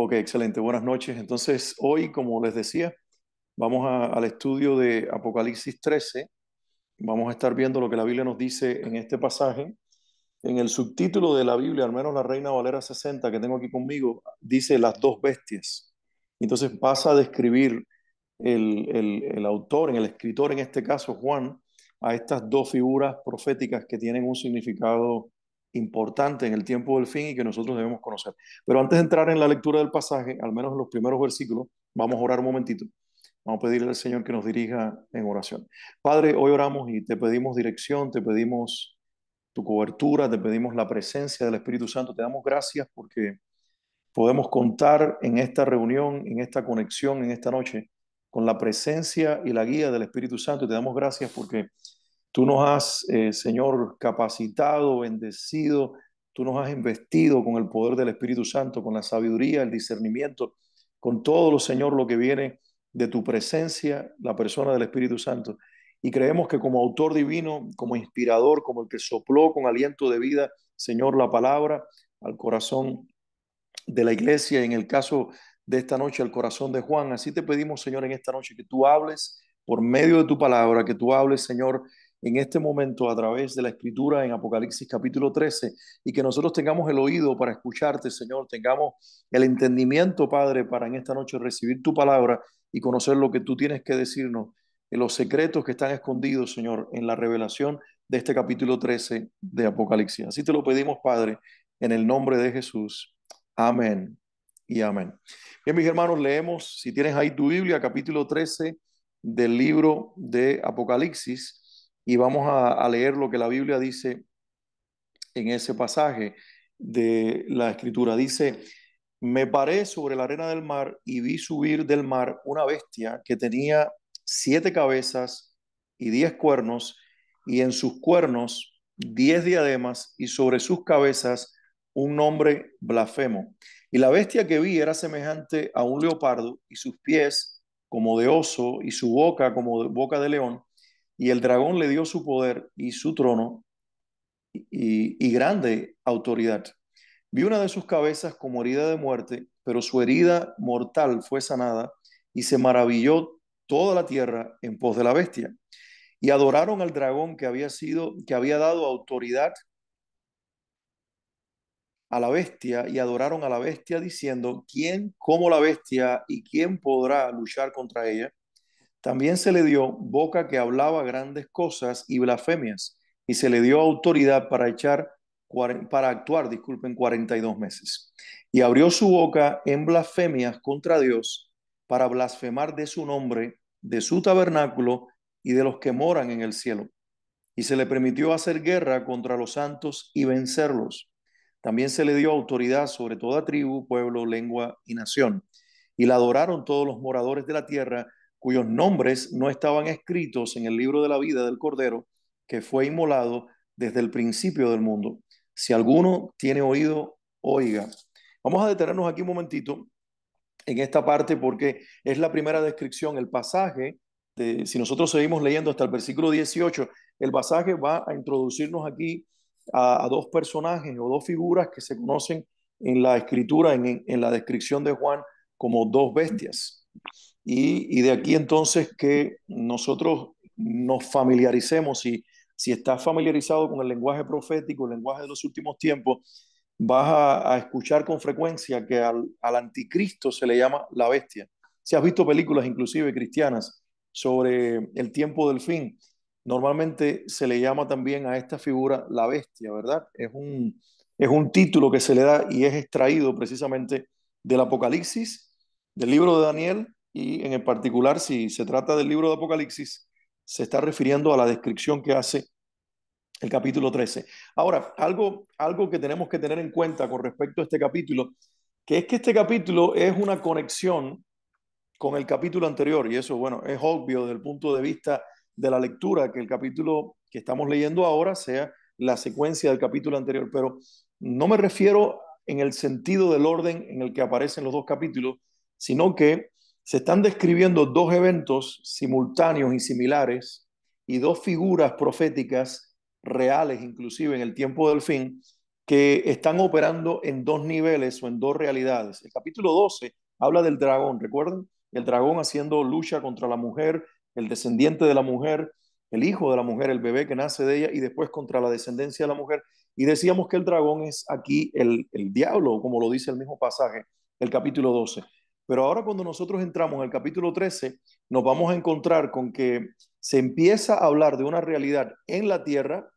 Ok, excelente. Buenas noches. Entonces, hoy, como les decía, vamos al estudio de Apocalipsis 13. Vamos a estar viendo lo que la Biblia nos dice en este pasaje. En el subtítulo de la Biblia, al menos la Reina Valera 60 que tengo aquí conmigo, dice las dos bestias. Entonces pasa a describir el autor, el escritor, en este caso Juan, a estas dos figuras proféticas que tienen un significado importante en el tiempo del fin y que nosotros debemos conocer. Pero antes de entrar en la lectura del pasaje, al menos en los primeros versículos, vamos a orar un momentito. Vamos a pedirle al Señor que nos dirija en oración. Padre, hoy oramos y te pedimos dirección, te pedimos tu cobertura, te pedimos la presencia del Espíritu Santo. Te damos gracias porque podemos contar en esta reunión, en esta conexión, en esta noche, con la presencia y la guía del Espíritu Santo. Y te damos gracias porque tú nos has, Señor, capacitado, bendecido, tú nos has investido con el poder del Espíritu Santo, con la sabiduría, el discernimiento, con todo, Señor, lo que viene de tu presencia, la persona del Espíritu Santo. Y creemos que como autor divino, como inspirador, como el que sopló con aliento de vida, Señor, la palabra al corazón de la iglesia, en el caso de esta noche, al corazón de Juan. Así te pedimos, Señor, en esta noche que tú hables por medio de tu palabra, que tú hables, Señor, en este momento a través de la escritura en Apocalipsis capítulo 13 y que nosotros tengamos el oído para escucharte, Señor, tengamos el entendimiento, Padre, para en esta noche recibir tu palabra y conocer lo que tú tienes que decirnos, en los secretos que están escondidos, Señor, en la revelación de este capítulo 13 de Apocalipsis. Así te lo pedimos, Padre, en el nombre de Jesús. Amén y amén. Bien, mis hermanos, leemos, si tienes ahí tu Biblia, capítulo 13 del libro de Apocalipsis, y vamos a leer lo que la Biblia dice en ese pasaje de la Escritura. Dice, me paré sobre la arena del mar y vi subir del mar una bestia que tenía 7 cabezas y 10 cuernos, y en sus cuernos 10 diademas, y sobre sus cabezas un nombre blasfemo. Y la bestia que vi era semejante a un leopardo, y sus pies como de oso, y su boca como de boca de león. Y el dragón le dio su poder y su trono y grande autoridad. Vi una de sus cabezas como herida de muerte, pero su herida mortal fue sanada, y se maravilló toda la tierra en pos de la bestia. Y adoraron al dragón que había dado autoridad a la bestia, y adoraron a la bestia diciendo, ¿quién como la bestia y quién podrá luchar contra ella? También se le dio boca que hablaba grandes cosas y blasfemias, y se le dio autoridad para actuar, disculpen, 42 meses. Y abrió su boca en blasfemias contra Dios, para blasfemar de su nombre, de su tabernáculo y de los que moran en el cielo. Y se le permitió hacer guerra contra los santos y vencerlos. También se le dio autoridad sobre toda tribu, pueblo, lengua y nación. Y la adoraron todos los moradores de la tierra, cuyos nombres no estaban escritos en el libro de la vida del Cordero, que fue inmolado desde el principio del mundo. Si alguno tiene oído, oiga. Vamos a detenernos aquí un momentito en esta parte porque es la primera descripción. El pasaje, si nosotros seguimos leyendo hasta el versículo 18, el pasaje va a introducirnos aquí a dos personajes o dos figuras que se conocen en la escritura, en la descripción de Juan, como dos bestias. Y de aquí entonces que nosotros nos familiaricemos, si estás familiarizado con el lenguaje profético, el lenguaje de los últimos tiempos, vas a escuchar con frecuencia que al anticristo se le llama la bestia. Si has visto películas inclusive cristianas sobre el tiempo del fin, normalmente se le llama también a esta figura la bestia, ¿verdad? Es un título que se le da y es extraído precisamente del Apocalipsis, del libro de Daniel, y en el particular, si se trata del libro de Apocalipsis, se está refiriendo a la descripción que hace el capítulo 13. Ahora, algo que tenemos que tener en cuenta con respecto a este capítulo, que es que este capítulo es una conexión con el capítulo anterior, y eso, bueno, es obvio desde el punto de vista de la lectura, que el capítulo que estamos leyendo ahora sea la secuencia del capítulo anterior, pero no me refiero en el sentido del orden en el que aparecen los dos capítulos, sino que se están describiendo dos eventos simultáneos y similares y dos figuras proféticas reales, inclusive en el tiempo del fin, que están operando en dos niveles o en dos realidades. El capítulo 12 habla del dragón, ¿recuerdan? El dragón haciendo lucha contra la mujer, el descendiente de la mujer, el hijo de la mujer, el bebé que nace de ella, y después contra la descendencia de la mujer. Y decíamos que el dragón es aquí el diablo, como lo dice el mismo pasaje, el capítulo 12. Pero ahora cuando nosotros entramos en el capítulo 13, nos vamos a encontrar con que se empieza a hablar de una realidad en la tierra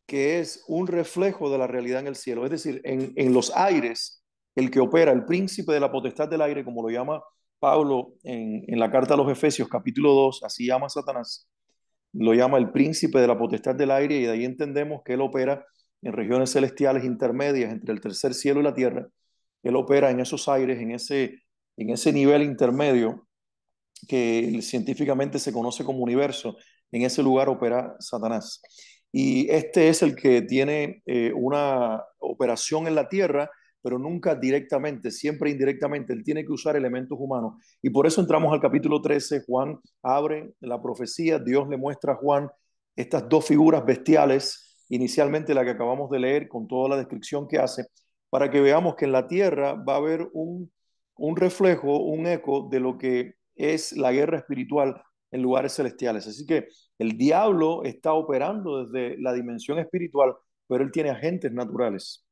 que es un reflejo de la realidad en el cielo. Es decir, en los aires, el que opera, el príncipe de la potestad del aire, como lo llama Pablo en la carta a los Efesios, capítulo 2, así llama a Satanás, lo llama el príncipe de la potestad del aire, y de ahí entendemos que él opera en regiones celestiales intermedias entre el tercer cielo y la tierra. Él opera en esos aires, en ese nivel intermedio que científicamente se conoce como universo. En ese lugar opera Satanás. Y este es el que tiene una operación en la tierra, pero nunca directamente, siempre indirectamente. Él tiene que usar elementos humanos. Y por eso entramos al capítulo 13. Juan abre la profecía. Dios le muestra a Juan estas dos figuras bestiales, inicialmente la que acabamos de leer, con toda la descripción que hace, para que veamos que en la tierra va a haber un reflejo, un eco de lo que es la guerra espiritual en lugares celestiales. Así que el diablo está operando desde la dimensión espiritual, pero él tiene agentes naturales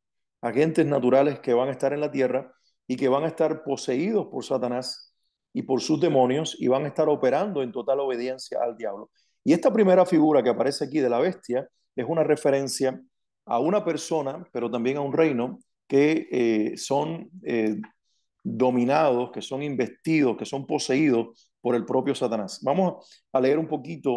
que van a estar en la tierra y que van a estar poseídos por Satanás y por sus demonios, y van a estar operando en total obediencia al diablo. Y esta primera figura que aparece aquí de la bestia es una referencia a una persona, pero también a un reino que son dominados, que son investidos, que son poseídos por el propio Satanás. Vamos a leer un poquito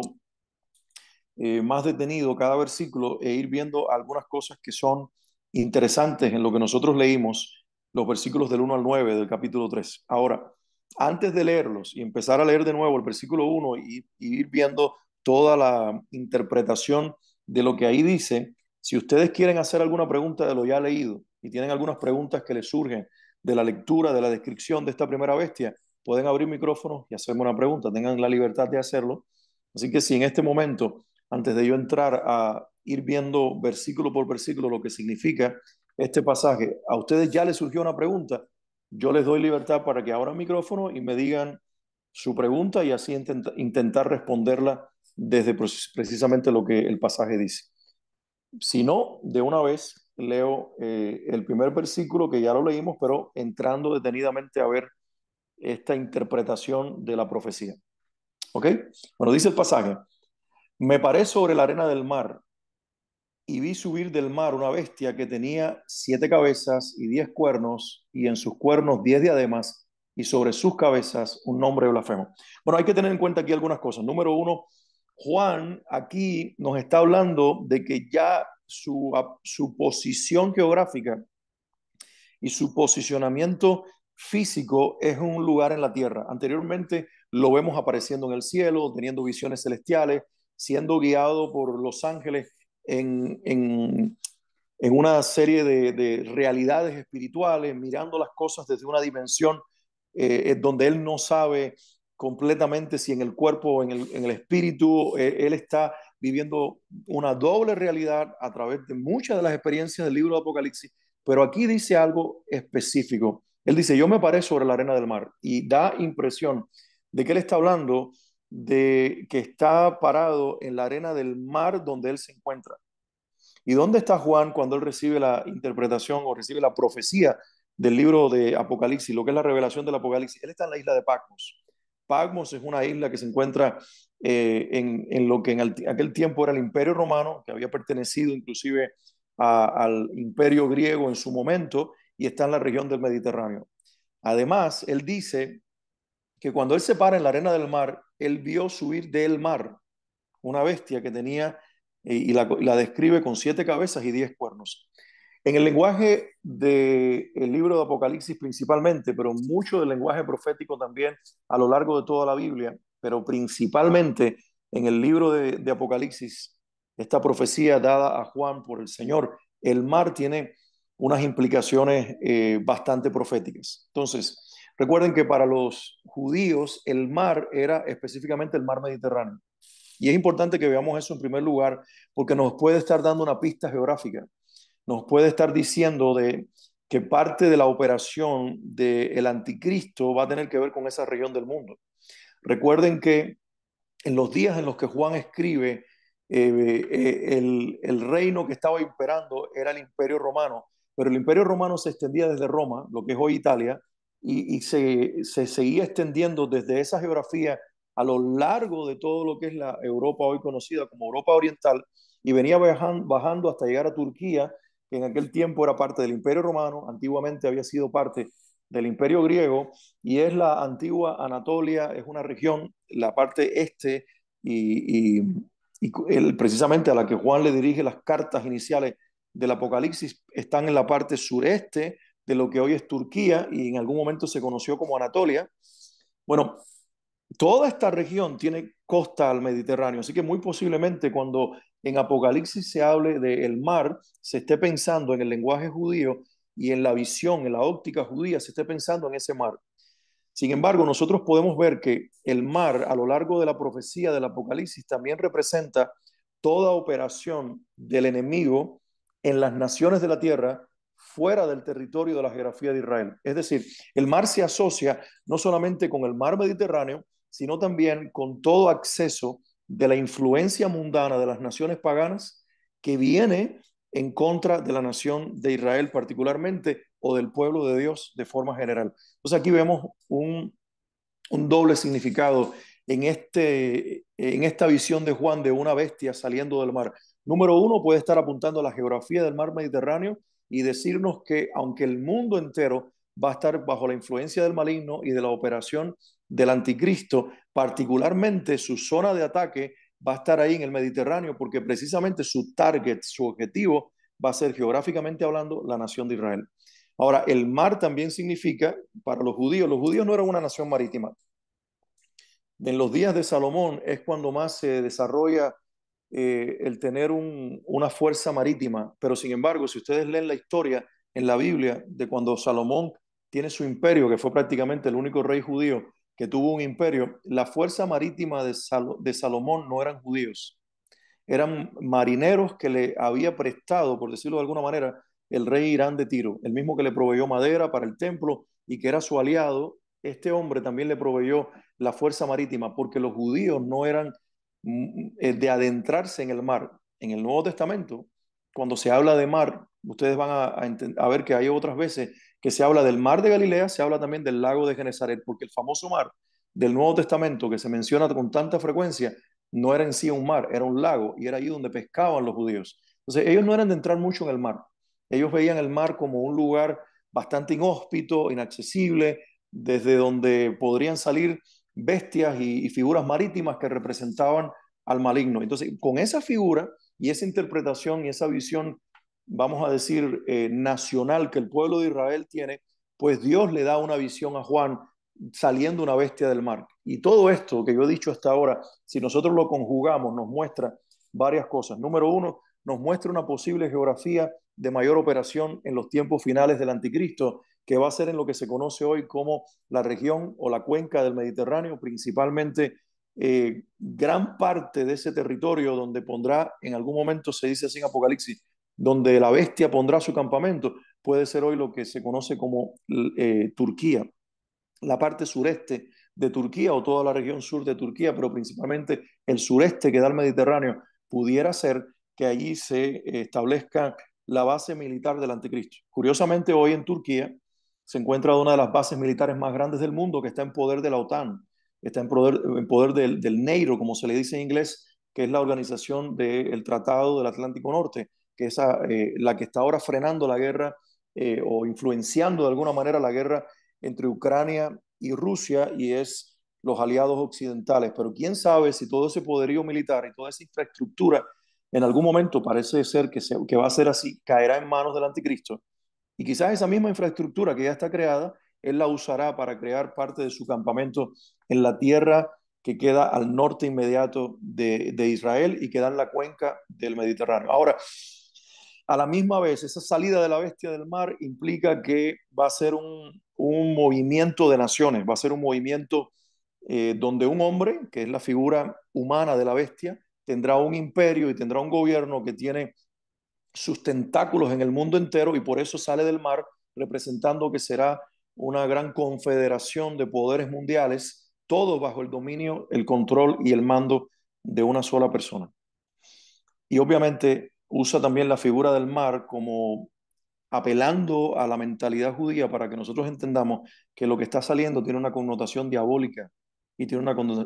más detenido cada versículo e ir viendo algunas cosas que son interesantes en lo que nosotros leímos, los versículos del 1 al 9 del capítulo 3. Ahora, antes de leerlos y empezar a leer de nuevo el versículo 1 y ir viendo toda la interpretación de lo que ahí dice, si ustedes quieren hacer alguna pregunta de lo ya leído y tienen algunas preguntas que les surgen de la lectura, de la descripción de esta primera bestia, pueden abrir micrófonos y hacerme una pregunta, tengan la libertad de hacerlo. Así que si en este momento, antes de yo entrar a ir viendo versículo por versículo lo que significa este pasaje, a ustedes ya les surgió una pregunta, yo les doy libertad para que abran micrófono y me digan su pregunta, y así intentar responderla desde precisamente lo que el pasaje dice. Si no, de una vez leo el primer versículo, que ya lo leímos, pero entrando detenidamente a ver esta interpretación de la profecía. ¿Ok? Bueno, dice el pasaje: me paré sobre la arena del mar y vi subir del mar una bestia que tenía 7 cabezas y 10 cuernos, y en sus cuernos 10 diademas, y sobre sus cabezas un nombre blasfemo. Bueno, hay que tener en cuenta aquí algunas cosas. Número uno, Juan aquí nos está hablando de que ya su posición geográfica y su posicionamiento físico es un lugar en la tierra. Anteriormente lo vemos apareciendo en el cielo, teniendo visiones celestiales, siendo guiado por los ángeles en una serie de realidades espirituales, mirando las cosas desde una dimensión donde él no sabe completamente si en el cuerpo o en el espíritu. Él está viviendo una doble realidad a través de muchas de las experiencias del libro de Apocalipsis, pero aquí dice algo específico. Él dice: yo me paré sobre la arena del mar, y da impresión de que él está hablando de que está parado en la arena del mar donde él se encuentra. ¿Y dónde está Juan cuando él recibe la interpretación o recibe la profecía del libro de Apocalipsis, lo que es la revelación del Apocalipsis? Él está en la isla de Patmos. Patmos es una isla que se encuentra en lo que en aquel tiempo era el Imperio Romano, que había pertenecido inclusive al Imperio Griego en su momento, y está en la región del Mediterráneo. Además, él dice que cuando él se para en la arena del mar, él vio subir del mar una bestia que tenía, y la describe con 7 cabezas y 10 cuernos. En el lenguaje del libro de Apocalipsis principalmente, pero mucho del lenguaje profético también a lo largo de toda la Biblia, pero principalmente en el libro de Apocalipsis, esta profecía dada a Juan por el Señor, el mar tiene unas implicaciones bastante proféticas. Entonces, recuerden que para los judíos el mar era específicamente el mar Mediterráneo. Y es importante que veamos eso en primer lugar, porque nos puede estar dando una pista geográfica. nos puede estar diciendo de que parte de la operación del anticristo va a tener que ver con esa región del mundo. Recuerden que en los días en los que Juan escribe, el reino que estaba imperando era el Imperio Romano, pero el Imperio Romano se extendía desde Roma, lo que es hoy Italia, y se seguía extendiendo desde esa geografía a lo largo de todo lo que es la Europa hoy conocida como Europa Oriental, y venía bajando hasta llegar a Turquía, que en aquel tiempo era parte del Imperio Romano, antiguamente había sido parte del Imperio Griego, y es la antigua Anatolia, es una región, la parte este, y, precisamente a la que Juan le dirige las cartas iniciales del Apocalipsis, están en la parte sureste de lo que hoy es Turquía y en algún momento se conoció como Anatolia. Bueno, toda esta región tiene costa al Mediterráneo, así que muy posiblemente cuando en Apocalipsis se hable del mar, se esté pensando en el lenguaje judío y en la visión, en la óptica judía, se esté pensando en ese mar. Sin embargo, nosotros podemos ver que el mar a lo largo de la profecía del Apocalipsis también representa toda operación del enemigo en las naciones de la tierra fuera del territorio de la geografía de Israel. Es decir, el mar se asocia no solamente con el mar Mediterráneo, sino también con todo acceso de la influencia mundana de las naciones paganas que viene en contra de la nación de Israel particularmente o del pueblo de Dios de forma general. Entonces aquí vemos un doble significado en esta visión de Juan de una bestia saliendo del mar. Número uno, puede estar apuntando a la geografía del mar Mediterráneo y decirnos que aunque el mundo entero va a estar bajo la influencia del maligno y de la operación del anticristo, particularmente su zona de ataque va a estar ahí en el Mediterráneo porque precisamente su target, su objetivo va a ser geográficamente hablando la nación de Israel. Ahora, el mar también significa, para los judíos no eran una nación marítima. En los días de Salomón es cuando más se desarrolla el tener una fuerza marítima, pero sin embargo, si ustedes leen la historia en la Biblia de cuando Salomón tiene su imperio, que fue prácticamente el único rey judío que tuvo un imperio, la fuerza marítima de Salomón no eran judíos, eran marineros que le había prestado, por decirlo de alguna manera, el rey Irán de Tiro, el mismo que le proveyó madera para el templo y que era su aliado. Este hombre también le proveyó la fuerza marítima, porque los judíos no eran de adentrarse en el mar. En el Nuevo Testamento, cuando se habla de mar, ustedes van a ver que hay otras veces que se habla del mar de Galilea, se habla también del lago de Genesaret, porque el famoso mar del Nuevo Testamento que se menciona con tanta frecuencia no era en sí un mar, era un lago y era allí donde pescaban los judíos. Entonces ellos no eran de entrar mucho en el mar, ellos veían el mar como un lugar bastante inhóspito, inaccesible, desde donde podrían salir bestias y figuras marítimas que representaban al maligno. Entonces, con esa figura y esa interpretación y esa visión, vamos a decir, nacional que el pueblo de Israel tiene, pues Dios le da una visión a Juan saliendo una bestia del mar. Y todo esto que yo he dicho hasta ahora, si nosotros lo conjugamos, nos muestra varias cosas. Número uno, nos muestra una posible geografía de mayor operación en los tiempos finales del anticristo, que va a ser en lo que se conoce hoy como la región o la cuenca del Mediterráneo, principalmente gran parte de ese territorio donde pondrá, en algún momento se dice así en Apocalipsis, donde la bestia pondrá su campamento, puede ser hoy lo que se conoce como Turquía, la parte sureste de Turquía o toda la región sur de Turquía, pero principalmente el sureste que da al Mediterráneo, pudiera ser que allí se establezca la base militar del anticristo. Curiosamente, hoy en Turquía se encuentra una de las bases militares más grandes del mundo que está en poder de la OTAN, está en poder del NATO, como se le dice en inglés, que es la organización del Tratado del Atlántico Norte, que es la que está ahora frenando la guerra o influenciando de alguna manera la guerra entre Ucrania y Rusia y es los aliados occidentales. Pero quién sabe si todo ese poderío militar y toda esa infraestructura en algún momento parece ser que va a ser así, caerá en manos del anticristo. Y quizás esa misma infraestructura que ya está creada, él la usará para crear parte de su campamento en la tierra que queda al norte inmediato de Israel y que da en la cuenca del Mediterráneo. Ahora, a la misma vez, esa salida de la bestia del mar implica que va a ser un movimiento de naciones, va a ser un movimiento donde un hombre, que es la figura humana de la bestia, tendrá un imperio y tendrá un gobierno que tiene sus tentáculos en el mundo entero y por eso sale del mar, representando que será una gran confederación de poderes mundiales, todo bajo el dominio, el control y el mando de una sola persona. Y obviamente usa también la figura del mar como apelando a la mentalidad judía para que nosotros entendamos que lo que está saliendo tiene una connotación diabólica y tiene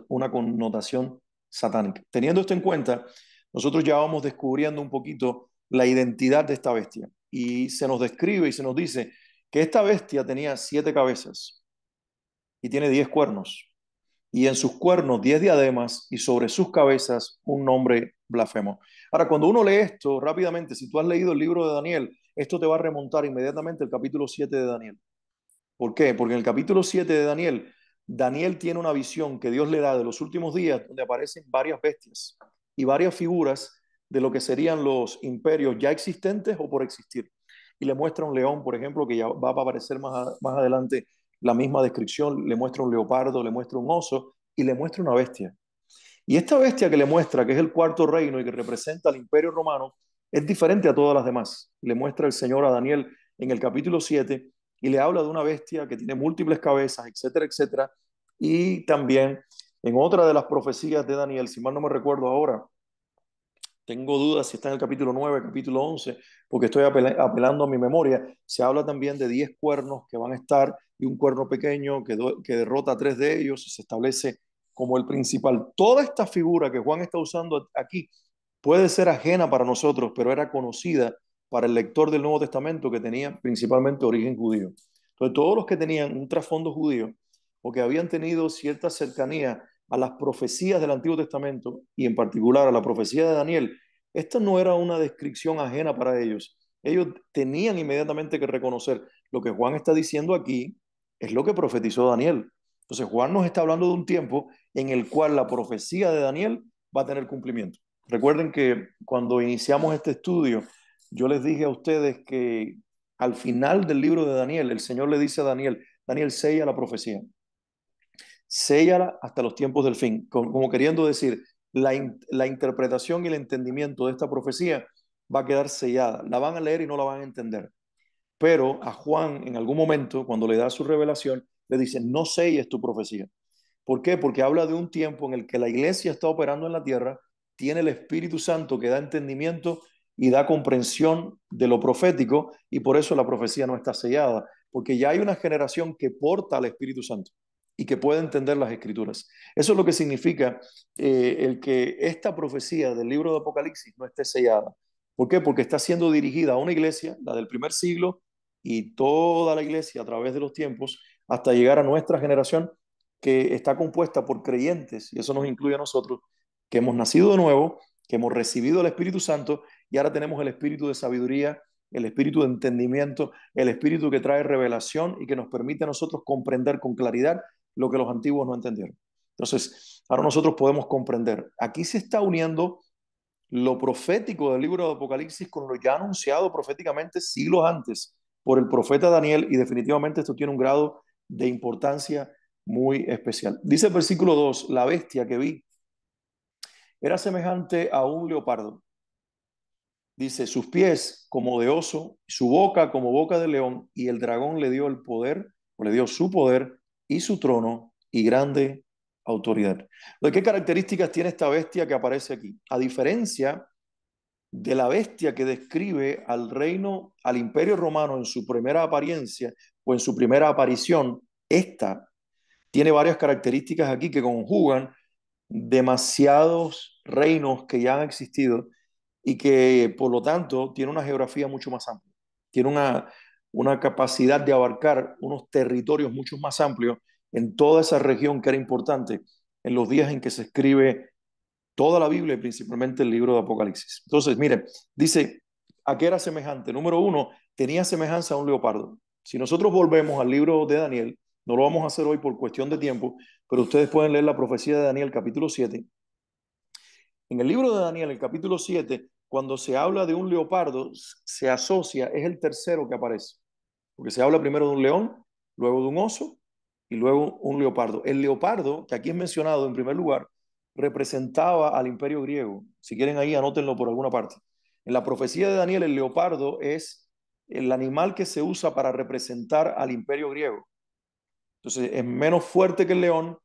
una connotación satánica. Teniendo esto en cuenta, nosotros ya vamos descubriendo un poquito la identidad de esta bestia y se nos describe y se nos dice que esta bestia tenía 7 cabezas y tiene 10 cuernos y en sus cuernos 10 diademas y sobre sus cabezas un nombre blasfemo. Ahora, cuando uno lee esto rápidamente, si tú has leído el libro de Daniel, esto te va a remontar inmediatamente al capítulo 7 de Daniel. ¿Por qué? Porque en el capítulo 7 de Daniel, Daniel tiene una visión que Dios le da de los últimos días, donde aparecen varias bestias y varias figuras de lo que serían los imperios ya existentes o por existir. Y le muestra un león, por ejemplo, que ya va a aparecer más adelante la misma descripción, le muestra un leopardo, le muestra un oso y le muestra una bestia. Y esta bestia que le muestra, que es el cuarto reino y que representa al imperio romano, es diferente a todas las demás. Le muestra el Señor a Daniel en el capítulo 7 y le habla de una bestia que tiene múltiples cabezas, etcétera, etcétera. Y también en otra de las profecías de Daniel, si mal no me recuerdo ahora, tengo dudas si está en el capítulo 9, capítulo 11, porque estoy apelando a mi memoria. Se habla también de 10 cuernos que van a estar y un cuerno pequeño que derrota a 3 de ellos y se establece como el principal. Toda esta figura que Juan está usando aquí puede ser ajena para nosotros, pero era conocida para el lector del Nuevo Testamento que tenía principalmente origen judío. Entonces, todos los que tenían un trasfondo judío o que habían tenido cierta cercanía a las profecías del Antiguo Testamento y en particular a la profecía de Daniel, esta no era una descripción ajena para ellos. Ellos tenían inmediatamente que reconocer lo que Juan está diciendo aquí es lo que profetizó Daniel. Entonces Juan nos está hablando de un tiempo en el cual la profecía de Daniel va a tener cumplimiento. Recuerden que cuando iniciamos este estudio, yo les dije a ustedes que al final del libro de Daniel, el Señor le dice a Daniel, Daniel, sella la profecía, séllala hasta los tiempos del fin, como queriendo decir, la interpretación y el entendimiento de esta profecía va a quedar sellada, la van a leer y no la van a entender. Pero a Juan en algún momento, cuando le da su revelación, le dice, no selles tu profecía. ¿Por qué? Porque habla de un tiempo en el que la iglesia está operando en la tierra, tiene el Espíritu Santo que da entendimiento y da comprensión de lo profético y por eso la profecía no está sellada, porque ya hay una generación que porta al Espíritu Santo y que puede entender las escrituras. Eso es lo que significa el que esta profecía del libro de Apocalipsis no esté sellada. ¿Por qué? Porque está siendo dirigida a una iglesia, la del primer siglo, y toda la iglesia a través de los tiempos, hasta llegar a nuestra generación, que está compuesta por creyentes, y eso nos incluye a nosotros, que hemos nacido de nuevo, que hemos recibido el Espíritu Santo, y ahora tenemos el espíritu de sabiduría, el espíritu de entendimiento, el espíritu que trae revelación y que nos permite a nosotros comprender con claridad lo que los antiguos no entendieron. Entonces, ahora nosotros podemos comprender. Aquí se está uniendo lo profético del libro de Apocalipsis con lo ya anunciado proféticamente siglos antes por el profeta Daniel y definitivamente esto tiene un grado de importancia muy especial. Dice el versículo 2, la bestia que vi era semejante a un leopardo. Dice, sus pies como de oso, su boca como boca de león, y el dragón le dio el poder, o le dio su poder y su trono y grande autoridad. ¿De qué características tiene esta bestia que aparece aquí? A diferencia de la bestia que describe al reino, al imperio romano en su primera apariencia o en su primera aparición, esta tiene varias características aquí que conjugan demasiados reinos que ya han existido y que por lo tanto tiene una geografía mucho más amplia, tiene una capacidad de abarcar unos territorios mucho más amplios en toda esa región que era importante en los días en que se escribe toda la Biblia y principalmente el libro de Apocalipsis. Entonces, mire, dice, ¿a qué era semejante? Número uno, tenía semejanza a un leopardo. Si nosotros volvemos al libro de Daniel, no lo vamos a hacer hoy por cuestión de tiempo, pero ustedes pueden leer la profecía de Daniel capítulo 7. En el libro de Daniel, el capítulo 7, cuando se habla de un leopardo, se asocia, es el tercero que aparece, porque se habla primero de un león, luego de un oso y luego un leopardo. El leopardo, que aquí es mencionado en primer lugar, representaba al imperio griego. Si quieren ahí, anótenlo por alguna parte. En la profecía de Daniel, el leopardo es el animal que se usa para representar al imperio griego. Entonces, es menos fuerte que el león,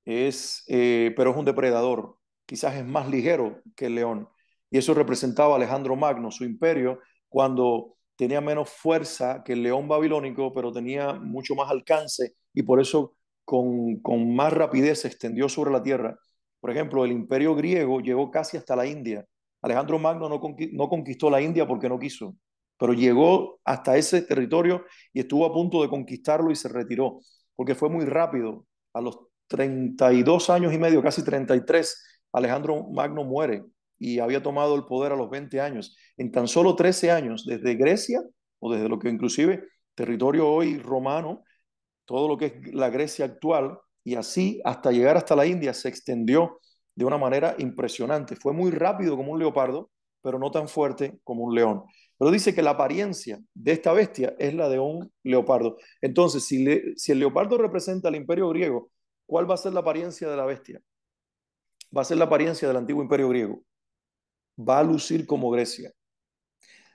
pero es un depredador. Quizás es más ligero que el león. Y eso representaba a Alejandro Magno, su imperio, cuando tenía menos fuerza que el león babilónico, pero tenía mucho más alcance y por eso con más rapidez se extendió sobre la tierra. Por ejemplo, el imperio griego llegó casi hasta la India. Alejandro Magno no conquistó la India porque no quiso, pero llegó hasta ese territorio y estuvo a punto de conquistarlo y se retiró, porque fue muy rápido. A los 32 años y medio, casi 33, Alejandro Magno muere y había tomado el poder a los 20 años. En tan solo 13 años, desde Grecia, o desde lo que inclusive territorio hoy romano, todo lo que es la Grecia actual, y así hasta llegar hasta la India se extendió de una manera impresionante. Fue muy rápido como un leopardo, pero no tan fuerte como un león. Pero dice que la apariencia de esta bestia es la de un leopardo. Entonces, si el leopardo representa al imperio griego, ¿cuál va a ser la apariencia de la bestia? Va a ser la apariencia del antiguo imperio griego. Va a lucir como Grecia.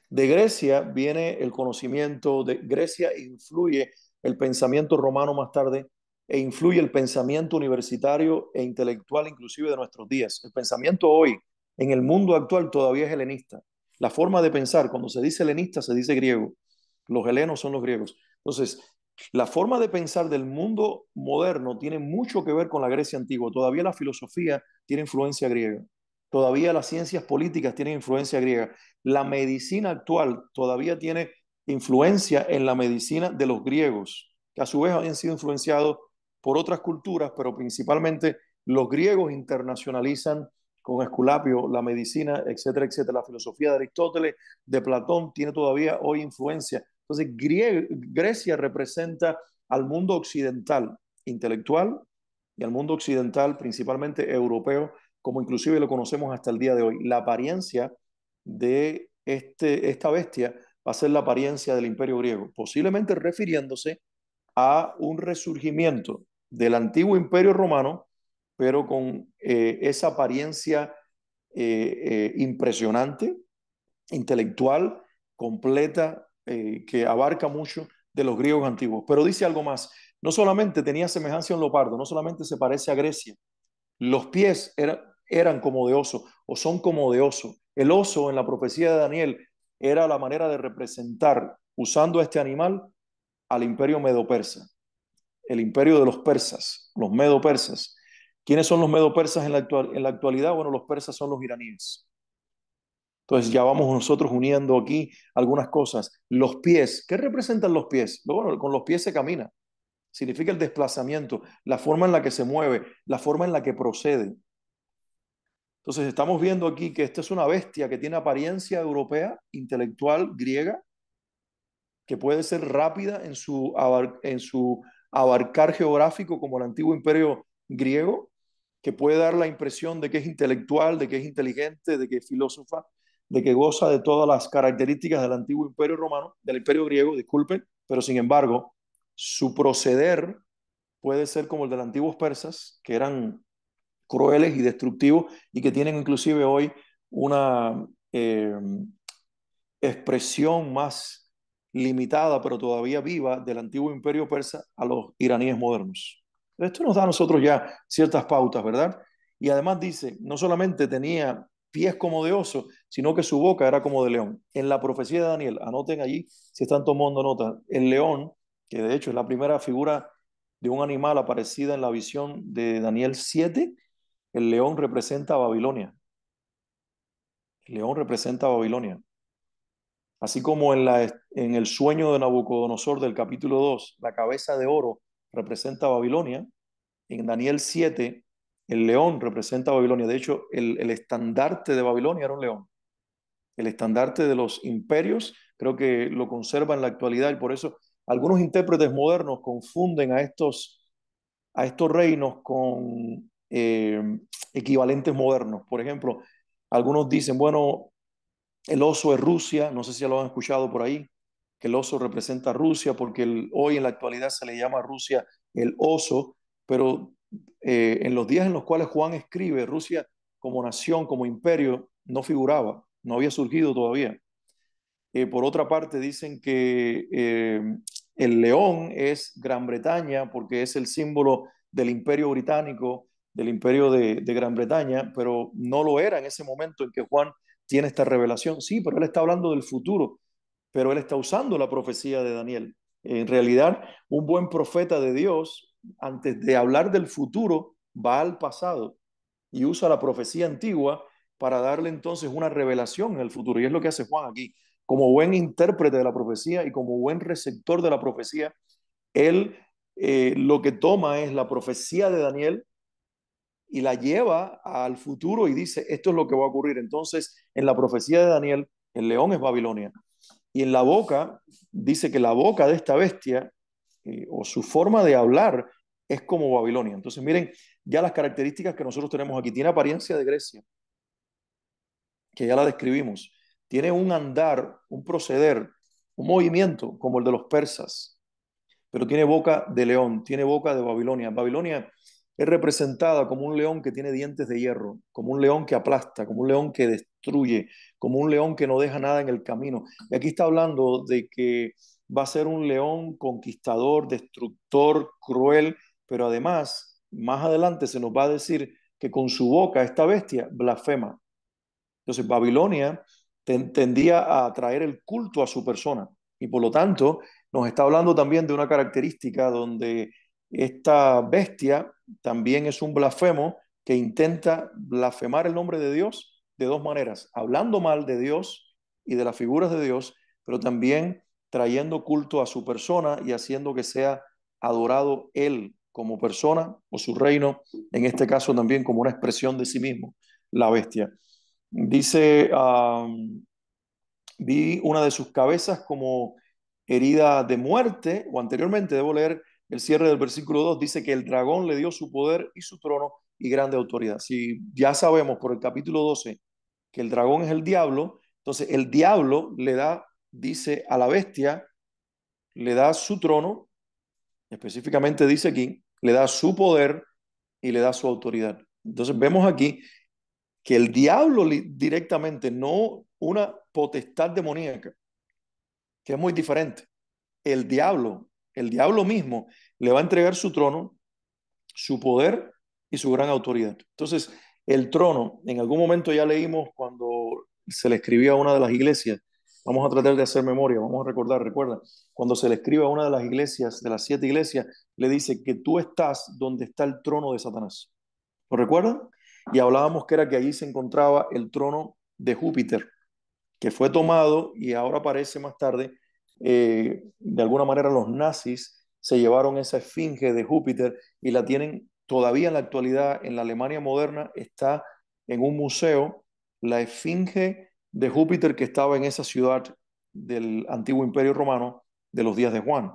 De Grecia viene el conocimiento, de Grecia influye el pensamiento romano más tarde e influye el pensamiento universitario e intelectual inclusive de nuestros días. El pensamiento hoy en el mundo actual todavía es helenista. La forma de pensar, cuando se dice helenista, se dice griego. Los helenos son los griegos. Entonces, la forma de pensar del mundo moderno tiene mucho que ver con la Grecia antigua. Todavía la filosofía tiene influencia griega. Todavía las ciencias políticas tienen influencia griega. La medicina actual todavía tiene influencia en la medicina de los griegos, que a su vez habían sido influenciados por otras culturas, pero principalmente los griegos internacionalizan con Esculapio la medicina, etcétera, etcétera. La filosofía de Aristóteles, de Platón, tiene todavía hoy influencia. Entonces, Grecia representa al mundo occidental intelectual y al mundo occidental, principalmente europeo, como inclusive lo conocemos hasta el día de hoy. La apariencia de esta bestia va a ser la apariencia del imperio griego, posiblemente refiriéndose a un resurgimiento del antiguo imperio romano, pero con esa apariencia impresionante, intelectual, completa, que abarca mucho de los griegos antiguos. Pero dice algo más, no solamente tenía semejanza a un leopardo, no solamente se parece a Grecia, los pies eran como de oso o son como de oso. El oso en la profecía de Daniel era la manera de representar, usando este animal, al imperio medo-persa, el imperio de los persas, los medo-persas. ¿Quiénes son los medo-persas en la actualidad? Bueno, los persas son los iraníes. Entonces ya vamos nosotros uniendo aquí algunas cosas. Los pies, ¿qué representan los pies? Bueno, con los pies se camina. Significa el desplazamiento, la forma en la que se mueve, la forma en la que procede. Entonces estamos viendo aquí que esta es una bestia que tiene apariencia europea, intelectual, griega, que puede ser rápida en su abarcar geográfico como el antiguo imperio griego, que puede dar la impresión de que es intelectual, de que es inteligente, de que es filósofa, de que goza de todas las características del antiguo imperio romano, del imperio griego, disculpen, pero sin embargo, su proceder puede ser como el de los antiguos persas, que eran crueles y destructivos y que tienen inclusive hoy una expresión más limitada, pero todavía viva, del antiguo imperio persa a los iraníes modernos. Esto nos da a nosotros ya ciertas pautas, ¿verdad? Y además dice, no solamente tenía pies como de oso, sino que su boca era como de león. En la profecía de Daniel, anoten allí si están tomando nota, el león, que de hecho es la primera figura de un animal aparecida en la visión de Daniel 7, el león representa a Babilonia. El león representa a Babilonia. Así como en el sueño de Nabucodonosor del capítulo 2, la cabeza de oro representa a Babilonia, en Daniel 7, el león representa a Babilonia. De hecho, el estandarte de Babilonia era un león. El estandarte de los imperios, creo que lo conserva en la actualidad y por eso algunos intérpretes modernos confunden a estos reinos con equivalentes modernos. Por ejemplo, algunos dicen, bueno, el oso es Rusia, no sé si ya lo han escuchado por ahí, que el oso representa a Rusia, porque hoy en la actualidad se le llama a Rusia el oso, pero en los días en los cuales Juan escribe, Rusia como nación, como imperio, no figuraba. no había surgido todavía. Por otra parte, dicen que el león es Gran Bretaña porque es el símbolo del Imperio Británico, del Imperio de Gran Bretaña, pero no lo era en ese momento en que Juan tiene esta revelación. Sí, pero él está hablando del futuro, pero él está usando la profecía de Daniel. En realidad, un buen profeta de Dios, antes de hablar del futuro, va al pasado y usa la profecía antigua para darle entonces una revelación en el futuro. Y es lo que hace Juan aquí. Como buen intérprete de la profecía y como buen receptor de la profecía, él lo que toma es la profecía de Daniel y la lleva al futuro y dice, esto es lo que va a ocurrir. Entonces, en la profecía de Daniel, el león es Babilonia. Y en la boca, dice que la boca de esta bestia o su forma de hablar es como Babilonia. Entonces, miren ya las características que nosotros tenemos aquí. Tiene apariencia de Grecia, que ya la describimos. Tiene un andar, un proceder, un movimiento como el de los persas, pero tiene boca de león, tiene boca de Babilonia. Babilonia es representada como un león que tiene dientes de hierro, como un león que aplasta, como un león que destruye, como un león que no deja nada en el camino. Y aquí está hablando de que va a ser un león conquistador, destructor, cruel, pero además, más adelante se nos va a decir que con su boca esta bestia blasfema. Entonces, Babilonia tendía a atraer el culto a su persona y por lo tanto nos está hablando también de una característica donde esta bestia también es un blasfemo que intenta blasfemar el nombre de Dios de dos maneras, hablando mal de Dios y de las figuras de Dios, pero también trayendo culto a su persona y haciendo que sea adorado él como persona o su reino, en este caso también como una expresión de sí mismo, la bestia. Dice, vi una de sus cabezas como herida de muerte, o anteriormente, debo leer el cierre del versículo 2 dice que el dragón le dio su poder y su trono y grande autoridad. Si ya sabemos por el capítulo 12 que el dragón es el diablo, entonces el diablo le da, dice a la bestia, le da su trono, específicamente dice aquí, le da su poder y le da su autoridad. Entonces vemos aquí que el diablo directamente, no una potestad demoníaca, que es muy diferente. El diablo mismo le va a entregar su trono, su poder y su gran autoridad. Entonces, el trono, en algún momento ya leímos cuando se le escribía a una de las iglesias, vamos a tratar de hacer memoria, vamos a recordar, recuerda, cuando se le escribe a una de las iglesias, de las 7 iglesias, le dice que tú estás donde está el trono de Satanás. ¿Lo recuerdan? Y hablábamos que era que allí se encontraba el trono de Júpiter, que fue tomado y ahora aparece más tarde, de alguna manera los nazis se llevaron esa esfinge de Júpiter y la tienen todavía en la actualidad en la Alemania moderna, está en un museo la esfinge de Júpiter que estaba en esa ciudad del antiguo Imperio Romano de los días de Juan.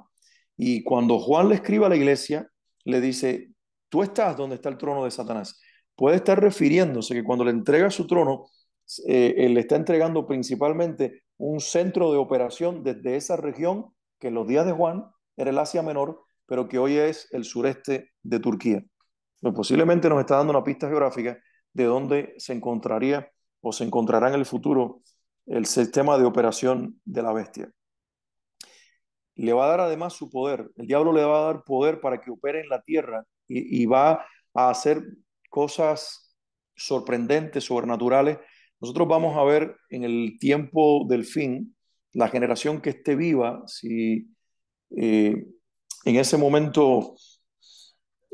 Y cuando Juan le escribe a la iglesia, le dice, tú estás donde está el trono de Satanás. Puede estar refiriéndose que cuando le entrega su trono, él le está entregando principalmente un centro de operación desde esa región que en los días de Juan era el Asia Menor, pero que hoy es el sureste de Turquía. Pues posiblemente nos está dando una pista geográfica de dónde se encontraría o se encontrará en el futuro el sistema de operación de la bestia. Le va a dar además su poder. El diablo le va a dar poder para que opere en la tierra y va a hacer cosas sorprendentes, sobrenaturales. Nosotros vamos a ver en el tiempo del fin, la generación que esté viva, si eh, en ese momento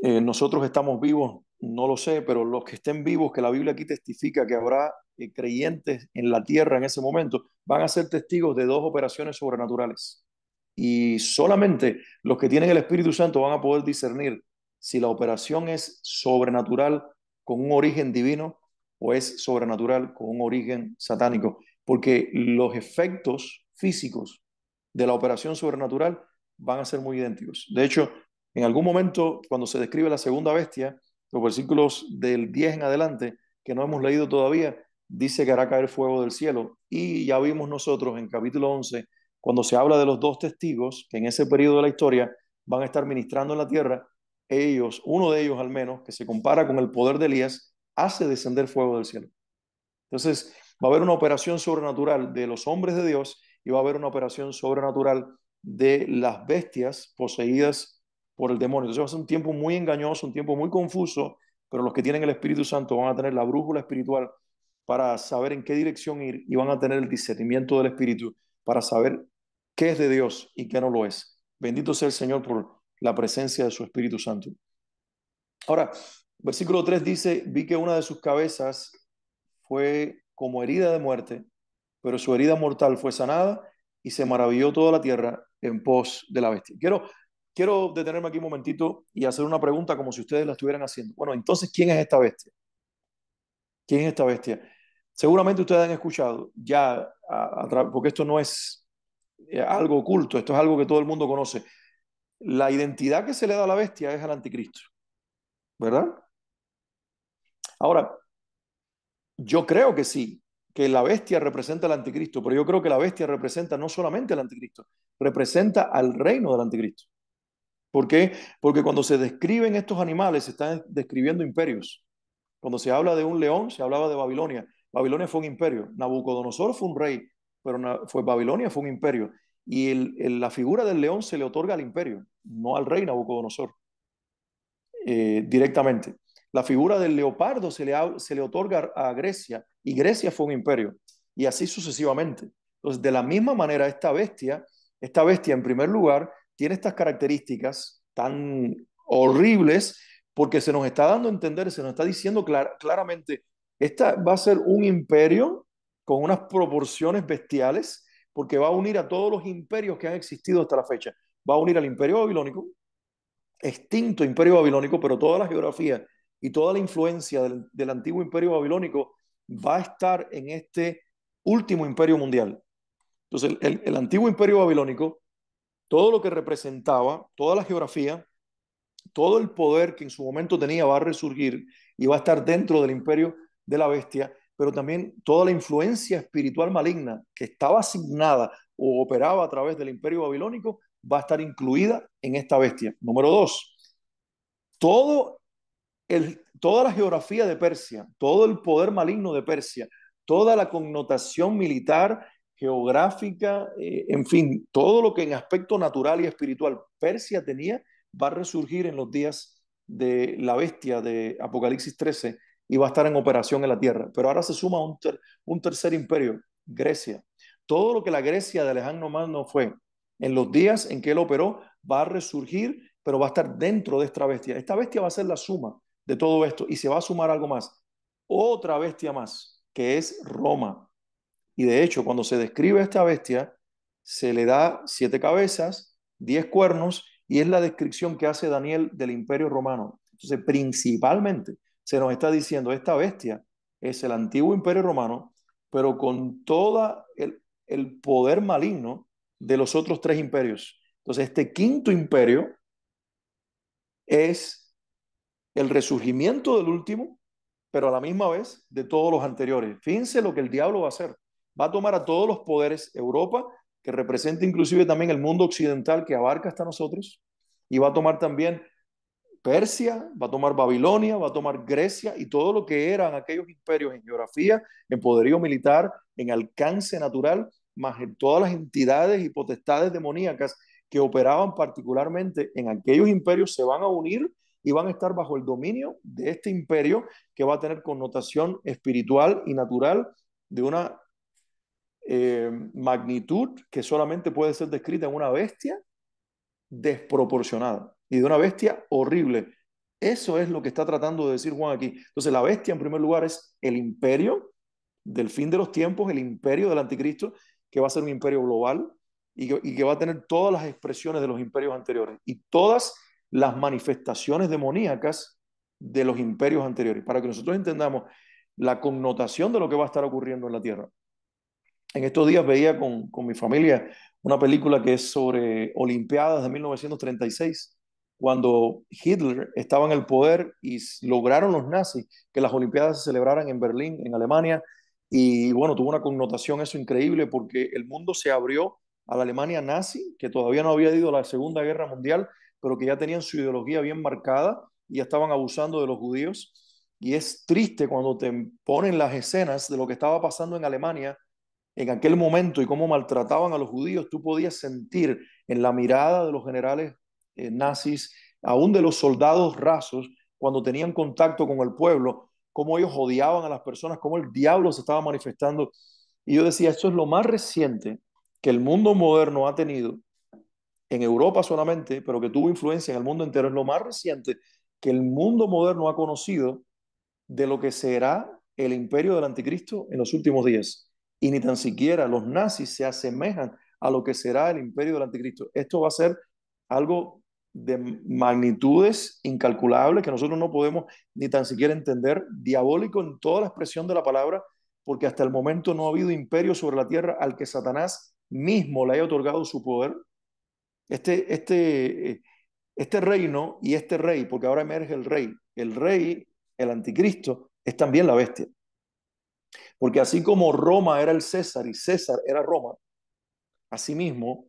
nosotros estamos vivos, no lo sé, pero los que estén vivos, que la Biblia aquí testifica que habrá creyentes en la tierra en ese momento, van a ser testigos de dos operaciones sobrenaturales. Y solamente los que tienen el Espíritu Santo van a poder discernir si la operación es sobrenatural con un origen divino o es sobrenatural con un origen satánico. Porque los efectos físicos de la operación sobrenatural van a ser muy idénticos. De hecho, en algún momento, cuando se describe la segunda bestia, los versículos del 10 en adelante, que no hemos leído todavía, dice que hará caer fuego del cielo. Y ya vimos nosotros en capítulo 11 cuando se habla de los dos testigos que en ese periodo de la historia van a estar ministrando en la tierra, ellos, uno de ellos al menos, que se compara con el poder de Elías, hace descender fuego del cielo. Entonces, Va a haber una operación sobrenatural de los hombres de Dios y va a haber una operación sobrenatural de las bestias poseídas por el demonio. Entonces va a ser un tiempo muy engañoso, un tiempo muy confuso, pero los que tienen el Espíritu Santo van a tener la brújula espiritual para saber en qué dirección ir y van a tener el discernimiento del Espíritu para saber qué es de Dios y qué no lo es. Bendito sea el Señor por la presencia de su Espíritu Santo. Ahora, versículo 3 dice, vi que una de sus cabezas fue como herida de muerte, pero su herida mortal fue sanada y se maravilló toda la tierra en pos de la bestia. Quiero detenerme aquí un momentito y hacer una pregunta como si ustedes la estuvieran haciendo. Bueno, entonces, ¿quién es esta bestia? ¿Quién es esta bestia? Seguramente ustedes han escuchado ya, porque esto no es algo oculto, esto es algo que todo el mundo conoce. La identidad que se le da a la bestia es al anticristo, ¿verdad? Ahora, yo creo que sí, que la bestia representa al anticristo, pero yo creo que la bestia representa no solamente al anticristo, representa al reino del anticristo. ¿Por qué? Porque cuando se describen estos animales, se están describiendo imperios. Cuando se habla de un león, se hablaba de Babilonia. Babilonia fue un imperio. Nabucodonosor fue un rey, pero Babilonia fue un imperio. Y la figura del león se le otorga al imperio, no al rey Nabucodonosor directamente. La figura del leopardo se le otorga a Grecia y Grecia fue un imperio y así sucesivamente. Entonces, de la misma manera, esta bestia en primer lugar tiene estas características tan horribles porque se nos está dando a entender, se nos está diciendo claramente, esta va a ser un imperio con unas proporciones bestiales porque va a unir a todos los imperios que han existido hasta la fecha. Va a unir al imperio babilónico, extinto imperio babilónico, pero toda la geografía y toda la influencia del antiguo imperio babilónico va a estar en este último imperio mundial. Entonces, el antiguo imperio babilónico, todo lo que representaba, toda la geografía, todo el poder que en su momento tenía va a resurgir y va a estar dentro del imperio de la bestia, pero también toda la influencia espiritual maligna que estaba asignada o operaba a través del imperio babilónico va a estar incluida en esta bestia. Número dos, todo toda la geografía de Persia, todo el poder maligno de Persia, toda la connotación militar, geográfica, en fin, todo lo que en aspecto natural y espiritual Persia tenía, va a resurgir en los días de la bestia de Apocalipsis 13 y va a estar en operación en la tierra. Pero ahora se suma un tercer imperio, Grecia. Todo lo que la Grecia de Alejandro Magno fue en los días en que él operó, va a resurgir, pero va a estar dentro de esta bestia. Esta bestia va a ser la suma de todo esto y se va a sumar algo más, otra bestia más, que es Roma. Y de hecho, cuando se describe a esta bestia, se le da 7 cabezas, 10 cuernos, y es la descripción que hace Daniel del imperio romano. Entonces, principalmente se nos está diciendo, esta bestia es el antiguo imperio romano, pero con todo el poder maligno de los otros 3 imperios. Entonces, este quinto imperio es el resurgimiento del último, pero a la misma vez de todos los anteriores. Fíjense lo que el diablo va a hacer. Va a tomar a todos los poderes, Europa, que representa inclusive también el mundo occidental que abarca hasta nosotros, y va a tomar también Persia, va a tomar Babilonia, va a tomar Grecia y todo lo que eran aquellos imperios en geografía, en poderío militar, en alcance natural, más en todas las entidades y potestades demoníacas que operaban particularmente en aquellos imperios, se van a unir y van a estar bajo el dominio de este imperio que va a tener connotación espiritual y natural de una magnitud que solamente puede ser descrita en una bestia desproporcionada y de una bestia horrible. Eso es lo que está tratando de decir Juan aquí. Entonces, la bestia en primer lugar es el imperio del fin de los tiempos, el imperio del anticristo, que va a ser un imperio global y que va a tener todas las expresiones de los imperios anteriores y todas las manifestaciones demoníacas de los imperios anteriores, para que nosotros entendamos la connotación de lo que va a estar ocurriendo en la tierra. En estos días veía con mi familia una película que es sobre Olimpiadas de 1936, cuando Hitler estaba en el poder y lograron los nazis que las Olimpiadas se celebraran en Berlín, en Alemania, y bueno, tuvo una connotación eso increíble porque el mundo se abrió a la Alemania nazi, que todavía no había ido a la Segunda Guerra Mundial, pero que ya tenían su ideología bien marcada y ya estaban abusando de los judíos. Y es triste cuando te ponen las escenas de lo que estaba pasando en Alemania en aquel momento y cómo maltrataban a los judíos. Tú podías sentir en la mirada de los generales nazis, aún de los soldados rasos, cuando tenían contacto con el pueblo, cómo ellos odiaban a las personas, cómo el diablo se estaba manifestando. Y yo decía, esto es lo más reciente que el mundo moderno ha tenido en Europa solamente, pero que tuvo influencia en el mundo entero. Es lo más reciente que el mundo moderno ha conocido de lo que será el imperio del anticristo en los últimos días. Y ni tan siquiera los nazis se asemejan a lo que será el imperio del anticristo. Esto va a ser algo de magnitudes incalculables que nosotros no podemos ni tan siquiera entender, diabólico en toda la expresión de la palabra, porque hasta el momento no ha habido imperio sobre la tierra al que Satanás mismo le haya otorgado su poder. Este, este, este reino y este rey, porque ahora emerge el rey, el anticristo, es también la bestia. Porque así como Roma era el César y César era Roma, asimismo,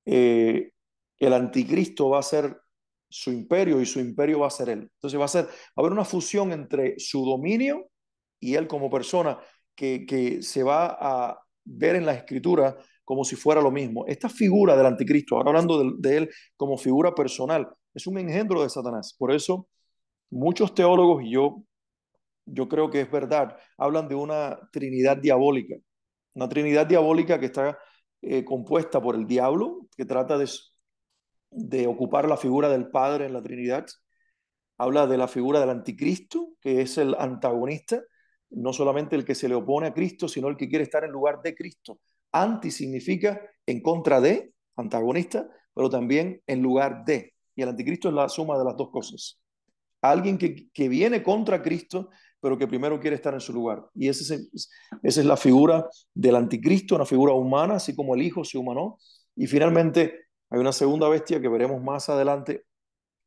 eh, el anticristo va a ser su imperio y su imperio va a ser él. Entonces va a haber una fusión entre su dominio y él como persona que se va a ver en la escritura como si fuera lo mismo. Esta figura del anticristo, ahora hablando de él como figura personal, es un engendro de Satanás. Por eso muchos teólogos, y yo creo que es verdad, hablan de una trinidad diabólica. Una trinidad diabólica que está compuesta por el diablo, que trata de ocupar la figura del Padre en la Trinidad. Habla de la figura del anticristo, que es el antagonista, no solamente el que se le opone a Cristo, sino el que quiere estar en lugar de Cristo. Anti significa en contra de, antagonista, pero también en lugar de. Y el anticristo es la suma de las dos cosas. Alguien que viene contra Cristo, pero que primero quiere estar en su lugar. Y esa es la figura del anticristo, una figura humana, así como el Hijo se humanó. Y finalmente hay una segunda bestia que veremos más adelante,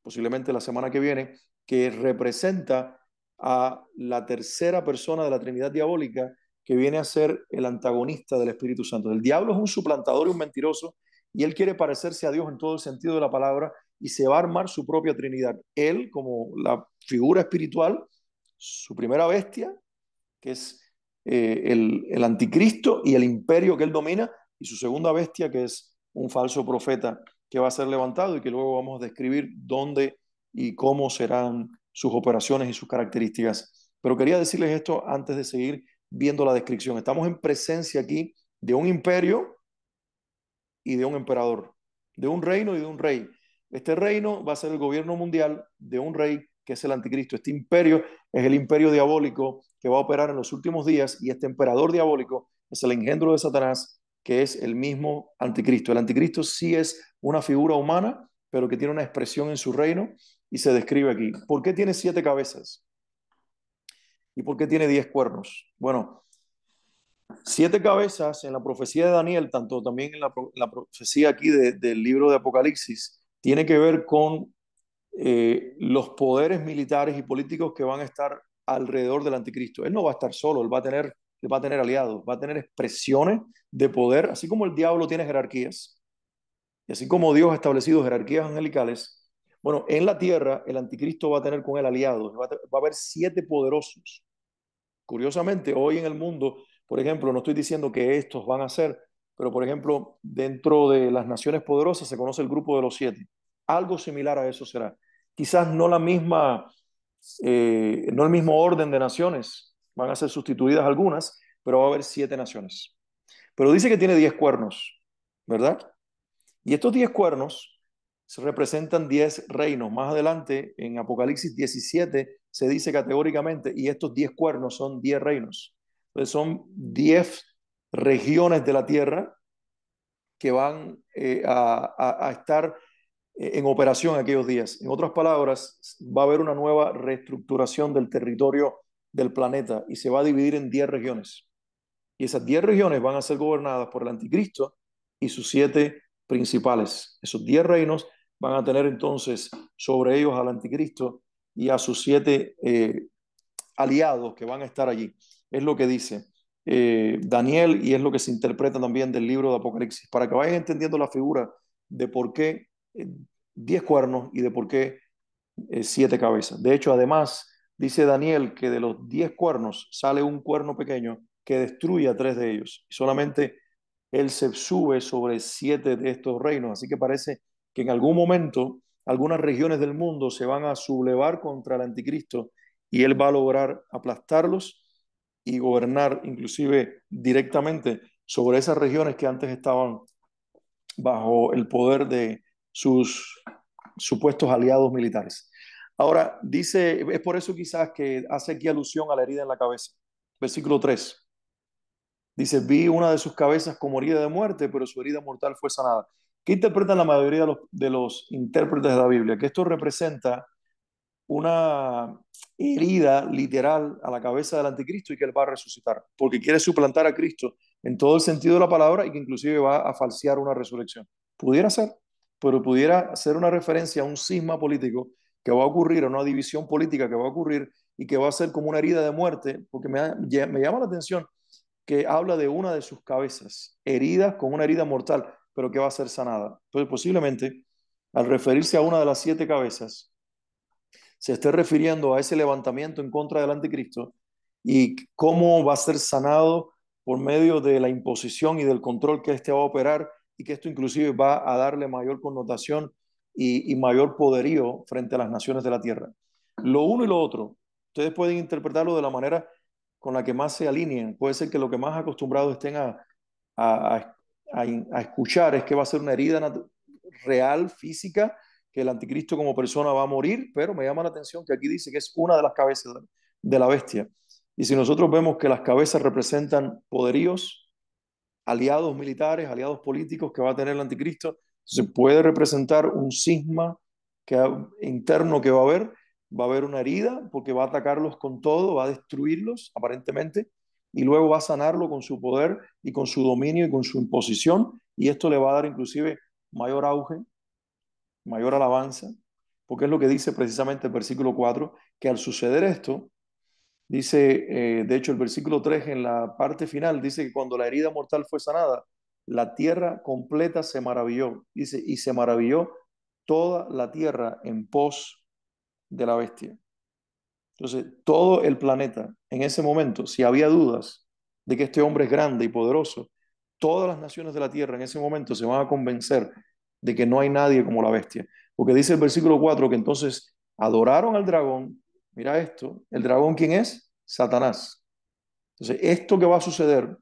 posiblemente la semana que viene, que representa a la tercera persona de la Trinidad diabólica, que viene a ser el antagonista del Espíritu Santo. El diablo es un suplantador y un mentiroso, y él quiere parecerse a Dios en todo el sentido de la palabra, y se va a armar su propia Trinidad. Él, como la figura espiritual, su primera bestia, que es el anticristo y el imperio que él domina, y su segunda bestia, que es un falso profeta que va a ser levantado y que luego vamos a describir dónde y cómo serán sus operaciones y sus características. Pero quería decirles esto antes de seguir viendo la descripción. Estamos en presencia aquí de un imperio y de un emperador, de un reino y de un rey. Este reino va a ser el gobierno mundial de un rey que es el anticristo. Este imperio es el imperio diabólico que va a operar en los últimos días y este emperador diabólico es el engendro de Satanás, que es el mismo anticristo. El anticristo sí es una figura humana, pero que tiene una expresión en su reino y se describe aquí. ¿Por qué tiene 7 cabezas? ¿Y por qué tiene 10 cuernos? Bueno, 7 cabezas en la profecía de Daniel, tanto también en la profecía aquí del libro de Apocalipsis, tiene que ver con los poderes militares y políticos que van a estar alrededor del anticristo. Él no va a estar solo, él va a tener aliados, va a tener expresiones de poder, así como el diablo tiene jerarquías, y así como Dios ha establecido jerarquías angelicales. Bueno, en la tierra el anticristo va a tener con él aliados, va a haber 7 poderosos. Curiosamente, hoy en el mundo, por ejemplo, no estoy diciendo que estos van a ser, pero por ejemplo, dentro de las naciones poderosas se conoce el grupo de los 7. Algo similar a eso será. Quizás no la misma, no el mismo orden de naciones, van a ser sustituidas algunas, pero va a haber 7 naciones. Pero dice que tiene 10 cuernos, ¿verdad? Y estos 10 cuernos se representan 10 reinos. Más adelante, en Apocalipsis 17, se dice categóricamente, y estos 10 cuernos son 10 reinos. Entonces son 10 regiones de la tierra que van a estar en operación aquellos días. En otras palabras, va a haber una nueva reestructuración del territorio del planeta y se va a dividir en 10 regiones. Y esas 10 regiones van a ser gobernadas por el anticristo y sus 7 principales. Esos 10 reinos van a tener entonces sobre ellos al anticristo y a sus 7 aliados que van a estar allí. Es lo que dice Daniel y es lo que se interpreta también del libro de Apocalipsis, para que vayan entendiendo la figura de por qué 10 cuernos y de por qué 7 cabezas. De hecho, además, Dice Daniel que de los 10 cuernos sale un cuerno pequeño que destruye a 3 de ellos. Y solamente él se sube sobre 7 de estos reinos. Así que parece que en algún momento algunas regiones del mundo se van a sublevar contra el anticristo y él va a lograr aplastarlos y gobernar inclusive directamente sobre esas regiones que antes estaban bajo el poder de sus supuestos aliados militares. Ahora, dice, es por eso quizás que hace aquí alusión a la herida en la cabeza. Versículo 3. Dice, vi una de sus cabezas como herida de muerte, pero su herida mortal fue sanada. ¿Qué interpretan la mayoría de los intérpretes de la Biblia? Que esto representa una herida literal a la cabeza del anticristo y que él va a resucitar, porque quiere suplantar a Cristo en todo el sentido de la palabra y que inclusive va a falsear una resurrección. Pudiera ser, pero pudiera ser una referencia a un cisma político que va a ocurrir, a una división política que va a ocurrir y que va a ser como una herida de muerte, porque me llama la atención que habla de una de sus cabezas, heridas con una herida mortal, pero que va a ser sanada. Entonces, posiblemente, al referirse a una de las 7 cabezas, se esté refiriendo a ese levantamiento en contra del anticristo y cómo va a ser sanado por medio de la imposición y del control que éste va a operar y que esto inclusive va a darle mayor connotación y mayor poderío frente a las naciones de la tierra. Lo uno y lo otro, ustedes pueden interpretarlo de la manera con la que más se alineen. Puede ser que lo que más acostumbrados estén a, a, a escuchar es que va a ser una herida real, física, que el anticristo como persona va a morir, pero me llama la atención que aquí dice que es una de las cabezas de la bestia. Y si nosotros vemos que las cabezas representan poderíos, aliados militares, aliados políticos que va a tener el anticristo, se puede representar un cisma interno que va a haber una herida porque va a atacarlos con todo, va a destruirlos aparentemente, y luego va a sanarlo con su poder y con su dominio y con su imposición, y esto le va a dar inclusive mayor auge, mayor alabanza, porque es lo que dice precisamente el versículo 4 que al suceder esto, dice, de hecho el versículo 3 en la parte final dice que cuando la herida mortal fue sanada, la tierra completa se maravilló, dice, y se maravilló toda la tierra en pos de la bestia. Entonces, todo el planeta, en ese momento, si había dudas de que este hombre es grande y poderoso, todas las naciones de la tierra en ese momento se van a convencer de que no hay nadie como la bestia. Porque dice el versículo 4 que entonces adoraron al dragón. Mira esto, ¿el dragón quién es? Satanás. Entonces, esto que va a suceder,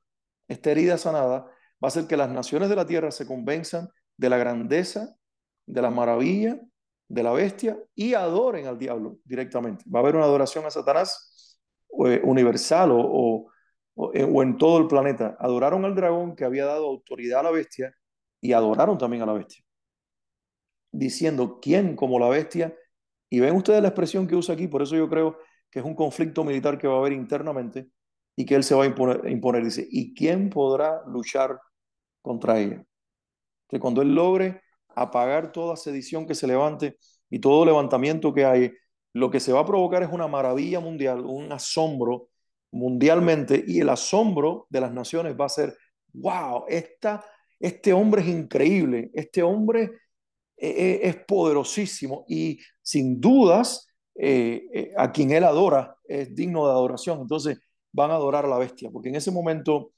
esta herida sanada, va a hacer que las naciones de la tierra se convenzan de la grandeza, de la maravilla, de la bestia y adoren al diablo directamente. Va a haber una adoración a Satanás universal o en todo el planeta. Adoraron al dragón que había dado autoridad a la bestia y adoraron también a la bestia, diciendo, ¿quién como la bestia? Y ven ustedes la expresión que usa aquí, por eso yo creo que es un conflicto militar que va a haber internamente y que él se va a imponer. Dice, ¿y quién podrá luchar contra ella? Que cuando él logre apagar toda sedición que se levante y todo levantamiento que hay, lo que se va a provocar es una maravilla mundial, un asombro mundialmente, y el asombro de las naciones va a ser, wow, este hombre es increíble, este hombre es poderosísimo y sin dudas a quien él adora es digno de adoración. Entonces van a adorar a la bestia, porque en ese momento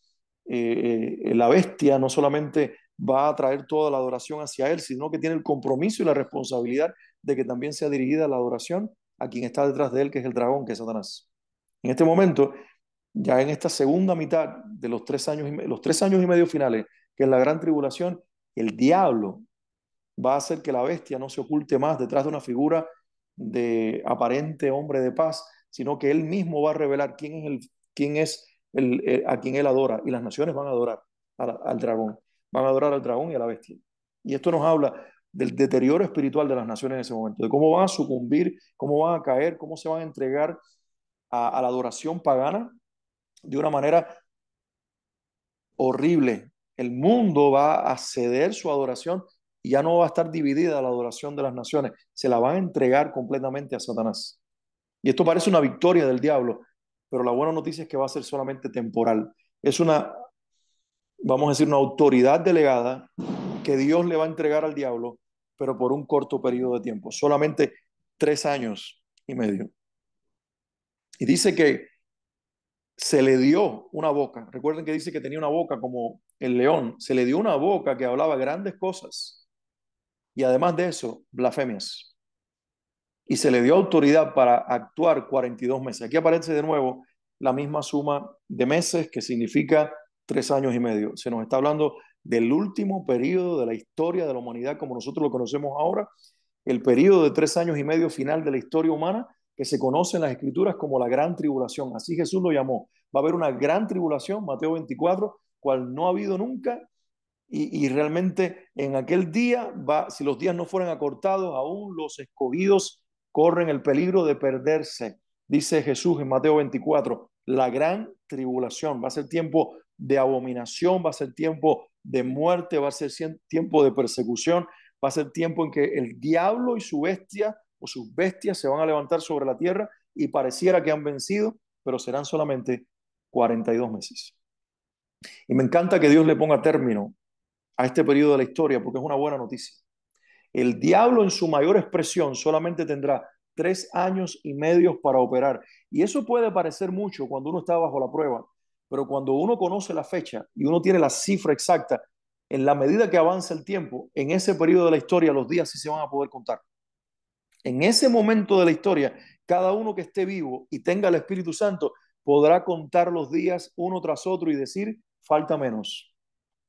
la bestia no solamente va a traer toda la adoración hacia él, sino que tiene el compromiso y la responsabilidad de que también sea dirigida la adoración a quien está detrás de él, que es el dragón, que es Satanás. En este momento, ya en esta segunda mitad de los 3 años y medio finales, que es la gran tribulación, el diablo va a hacer que la bestia no se oculte más detrás de una figura de aparente hombre de paz, sino que él mismo va a revelar quién es a quien él adora, y las naciones van a adorar al dragón, van a adorar al dragón y a la bestia. Y esto nos habla del deterioro espiritual de las naciones en ese momento, de cómo van a sucumbir, cómo van a caer, cómo se van a entregar a la adoración pagana de una manera horrible. El mundo va a ceder su adoración y ya no va a estar dividida la adoración de las naciones. Se la van a entregar completamente a Satanás. Y esto parece una victoria del diablo, pero la buena noticia es que va a ser solamente temporal. Es una, vamos a decir, una autoridad delegada que Dios le va a entregar al diablo, pero por un corto periodo de tiempo, solamente 3 años y medio. Y dice que se le dio una boca. Recuerden que dice que tenía una boca como el león. Se le dio una boca que hablaba grandes cosas y además de eso, blasfemias. Y se le dio autoridad para actuar 42 meses. Aquí aparece de nuevo la misma suma de meses, que significa 3 años y medio. Se nos está hablando del último periodo de la historia de la humanidad como nosotros lo conocemos ahora, el periodo de 3 años y medio final de la historia humana, que se conoce en las escrituras como la gran tribulación. Así Jesús lo llamó. Va a haber una gran tribulación, Mateo 24, cual no ha habido nunca, y realmente en aquel día, si los días no fueran acortados, aún los escogidos corren el peligro de perderse. Dice Jesús en Mateo 24, la gran tribulación. Va a ser tiempo de abominación, va a ser tiempo de muerte, va a ser tiempo de persecución, va a ser tiempo en que el diablo y su bestia o sus bestias se van a levantar sobre la tierra y pareciera que han vencido, pero serán solamente 42 meses. Y me encanta que Dios le ponga término a este periodo de la historia, porque es una buena noticia. El diablo en su mayor expresión solamente tendrá 3 años y medio para operar. Y eso puede parecer mucho cuando uno está bajo la prueba, pero cuando uno conoce la fecha y uno tiene la cifra exacta, en la medida que avanza el tiempo, en ese periodo de la historia los días sí se van a poder contar. En ese momento de la historia, cada uno que esté vivo y tenga el Espíritu Santo podrá contar los días uno tras otro y decir, falta menos.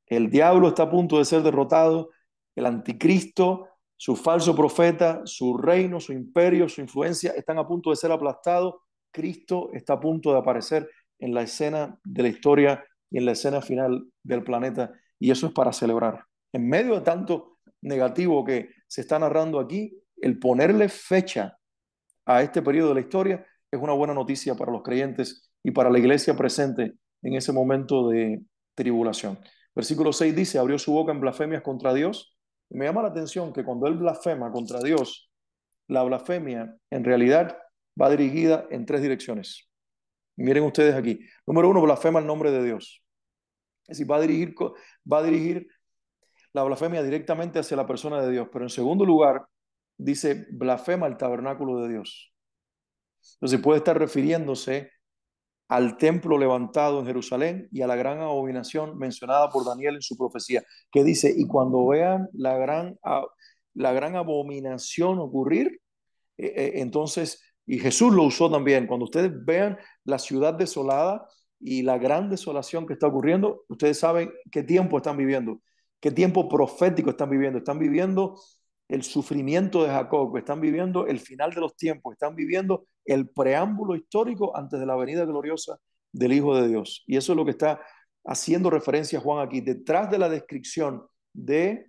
El diablo está a punto de ser derrotado, el anticristo, su falso profeta, su reino, su imperio, su influencia están a punto de ser aplastados. Cristo está a punto de aparecer en la escena de la historia y en la escena final del planeta. Y eso es para celebrar. En medio de tanto negativo que se está narrando aquí, el ponerle fecha a este periodo de la historia es una buena noticia para los creyentes y para la iglesia presente en ese momento de tribulación. Versículo 6 dice, abrió su boca en blasfemias contra Dios. Y me llama la atención que cuando él blasfema contra Dios, la blasfemia en realidad va dirigida en 3 direcciones. Miren ustedes aquí. Número 1, blasfema el nombre de Dios. Es decir, va a dirigir la blasfemia directamente hacia la persona de Dios. Pero en segundo lugar, dice, blasfema el tabernáculo de Dios. Entonces puede estar refiriéndose al templo levantado en Jerusalén y a la gran abominación mencionada por Daniel en su profecía, que dice, y cuando vean la gran abominación ocurrir, entonces, y Jesús lo usó también, cuando ustedes vean la ciudad desolada y la gran desolación que está ocurriendo, ustedes saben qué tiempo están viviendo, qué tiempo profético están viviendo el sufrimiento de Jacob, están viviendo el final de los tiempos, están viviendo el preámbulo histórico antes de la venida gloriosa del Hijo de Dios. Y eso es lo que está haciendo referencia Juan aquí, detrás de la descripción de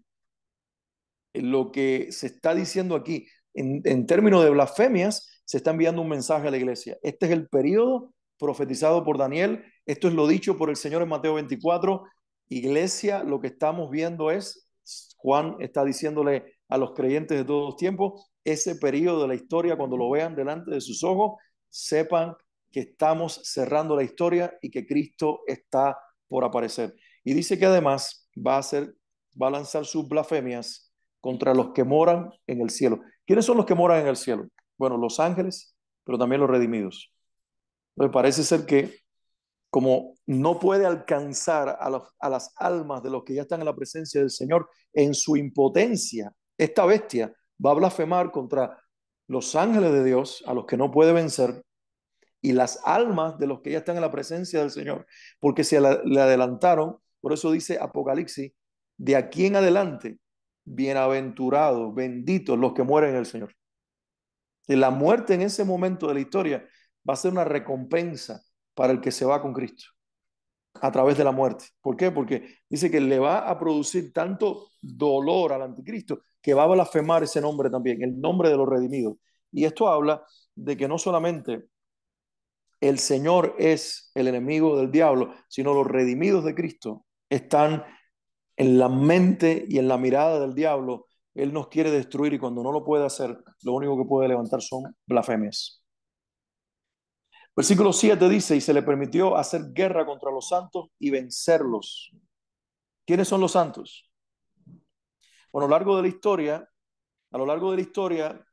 lo que se está diciendo aquí en términos de blasfemias, se está enviando un mensaje a la iglesia. Este es el periodo profetizado por Daniel, esto es lo dicho por el Señor en Mateo 24. Iglesia, lo que estamos viendo es, Juan está diciéndole a los creyentes de todos los tiempos, ese periodo de la historia, cuando lo vean delante de sus ojos, sepan que estamos cerrando la historia y que Cristo está por aparecer. Y dice que además va a lanzar sus blasfemias contra los que moran en el cielo. ¿Quiénes son los que moran en el cielo? Bueno, los ángeles, pero también los redimidos. Entonces parece ser que como no puede alcanzar a las almas de los que ya están en la presencia del Señor, en su impotencia, esta bestia va a blasfemar contra los ángeles de Dios, a los que no puede vencer, y las almas de los que ya están en la presencia del Señor, porque le adelantaron. Por eso dice Apocalipsis, de aquí en adelante, bienaventurados, benditos los que mueren en el Señor. Y la muerte en ese momento de la historia va a ser una recompensa para el que se va con Cristo a través de la muerte. ¿Por qué? Porque dice que le va a producir tanto dolor al anticristo que va a blasfemar ese nombre también, el nombre de los redimidos. Y esto habla de que no solamente el Señor es el enemigo del diablo, sino los redimidos de Cristo están en la mente y en la mirada del diablo. Él nos quiere destruir y cuando no lo puede hacer, lo único que puede levantar son blasfemias. Versículo 7 dice, y se le permitió hacer guerra contra los santos y vencerlos. ¿Quiénes son los santos? Bueno, a lo largo de la historia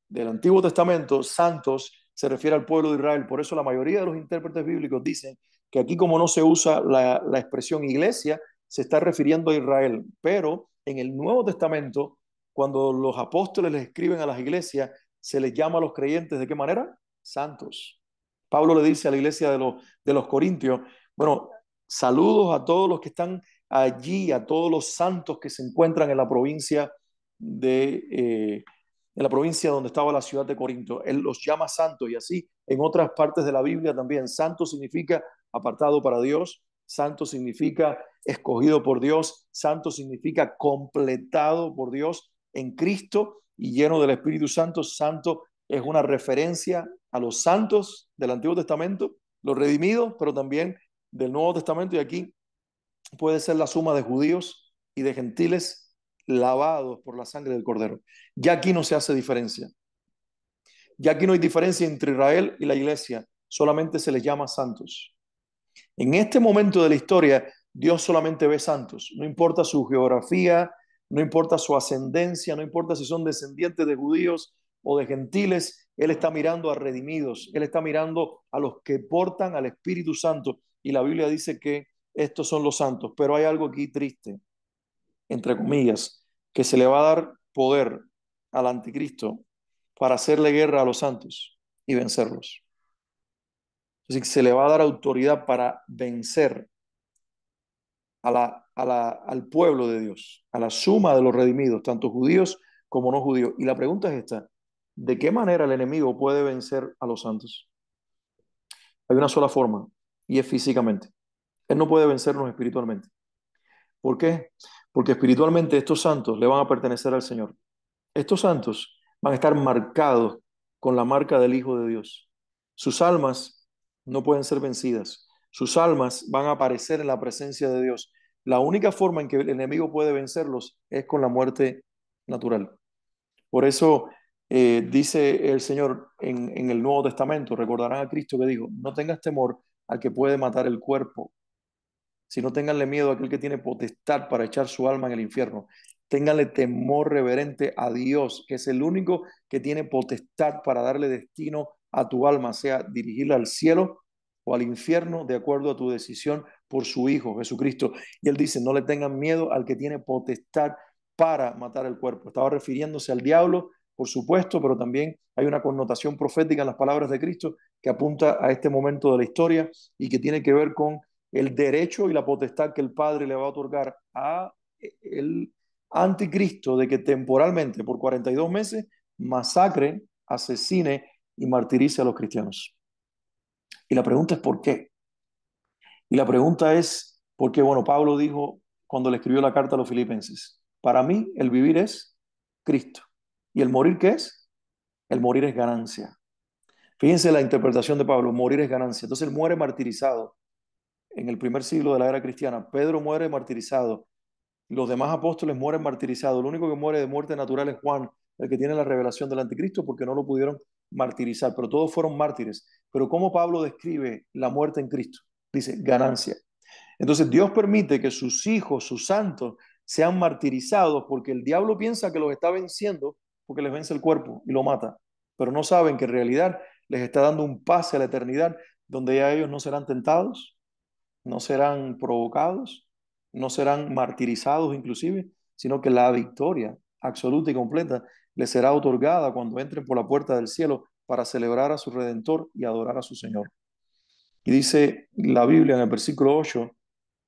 del Antiguo Testamento, santos se refiere al pueblo de Israel. Por eso la mayoría de los intérpretes bíblicos dicen que aquí, como no se usa la expresión iglesia, se está refiriendo a Israel. Pero en el Nuevo Testamento, cuando los apóstoles les escriben a las iglesias, se les llama a los creyentes, ¿de qué manera? Santos. Pablo le dice a la iglesia de los Corintios, bueno, saludos a todos los que están allí, a todos los santos que se encuentran en la provincia en la provincia donde estaba la ciudad de Corinto. Él los llama santos, y así en otras partes de la Biblia también. Santo significa apartado para Dios, santo significa escogido por Dios, santo significa completado por Dios en Cristo y lleno del Espíritu Santo. Santo es una referencia a los santos del Antiguo Testamento, los redimidos, pero también del Nuevo Testamento, y aquí puede ser la suma de judíos y de gentiles lavados por la sangre del Cordero. Ya aquí no se hace diferencia. Ya aquí no hay diferencia entre Israel y la iglesia, solamente se les llama santos. En este momento de la historia, Dios solamente ve santos, no importa su geografía, no importa su ascendencia, no importa si son descendientes de judíos o de gentiles, Él está mirando a redimidos, Él está mirando a los que portan al Espíritu Santo, y la Biblia dice que estos son los santos. Pero hay algo aquí triste, entre comillas, que se le va a dar poder al anticristo para hacerle guerra a los santos y vencerlos. Es decir, se le va a dar autoridad para vencer al pueblo de Dios, a la suma de los redimidos, tanto judíos como no judíos. Y la pregunta es esta: ¿de qué manera el enemigo puede vencer a los santos? Hay una sola forma, y es físicamente. Él no puede vencernos espiritualmente. ¿Por qué? Porque espiritualmente estos santos le van a pertenecer al Señor. Estos santos van a estar marcados con la marca del Hijo de Dios. Sus almas no pueden ser vencidas. Sus almas van a aparecer en la presencia de Dios. La única forma en que el enemigo puede vencerlos es con la muerte natural. Por eso dice el Señor en el Nuevo Testamento, recordarán a Cristo que dijo: no tengas temor al que puede matar el cuerpo, sino ténganle miedo a aquel que tiene potestad para echar su alma en el infierno. Ténganle temor reverente a Dios, que es el único que tiene potestad para darle destino a tu alma, sea dirigirla al cielo o al infierno, de acuerdo a tu decisión por su Hijo Jesucristo. Y él dice: no le tengan miedo al que tiene potestad para matar el cuerpo. Estaba refiriéndose al diablo, por supuesto, pero también hay una connotación profética en las palabras de Cristo que apunta a este momento de la historia y que tiene que ver con el derecho y la potestad que el Padre le va a otorgar a el anticristo de que temporalmente, por 42 meses, masacre, asesine y martirice a los cristianos. Y la pregunta es ¿por qué? Y la pregunta es porque, bueno, Pablo dijo cuando le escribió la carta a los filipenses: para mí el vivir es Cristo. ¿Y el morir qué es? El morir es ganancia. Fíjense la interpretación de Pablo: morir es ganancia. Entonces él muere martirizado en el primer siglo de la era cristiana. Pedro muere martirizado. Los demás apóstoles mueren martirizados. El único que muere de muerte natural es Juan, el que tiene la revelación del anticristo, porque no lo pudieron martirizar, pero todos fueron mártires. Pero ¿cómo Pablo describe la muerte en Cristo? Dice ganancia. Entonces Dios permite que sus hijos, sus santos, sean martirizados porque el diablo piensa que los está venciendo porque les vence el cuerpo y lo mata. Pero no saben que en realidad les está dando un pase a la eternidad donde ya ellos no serán tentados, no serán provocados, no serán martirizados inclusive, sino que la victoria absoluta y completa les será otorgada cuando entren por la puerta del cielo para celebrar a su Redentor y adorar a su Señor. Y dice la Biblia en el versículo 8: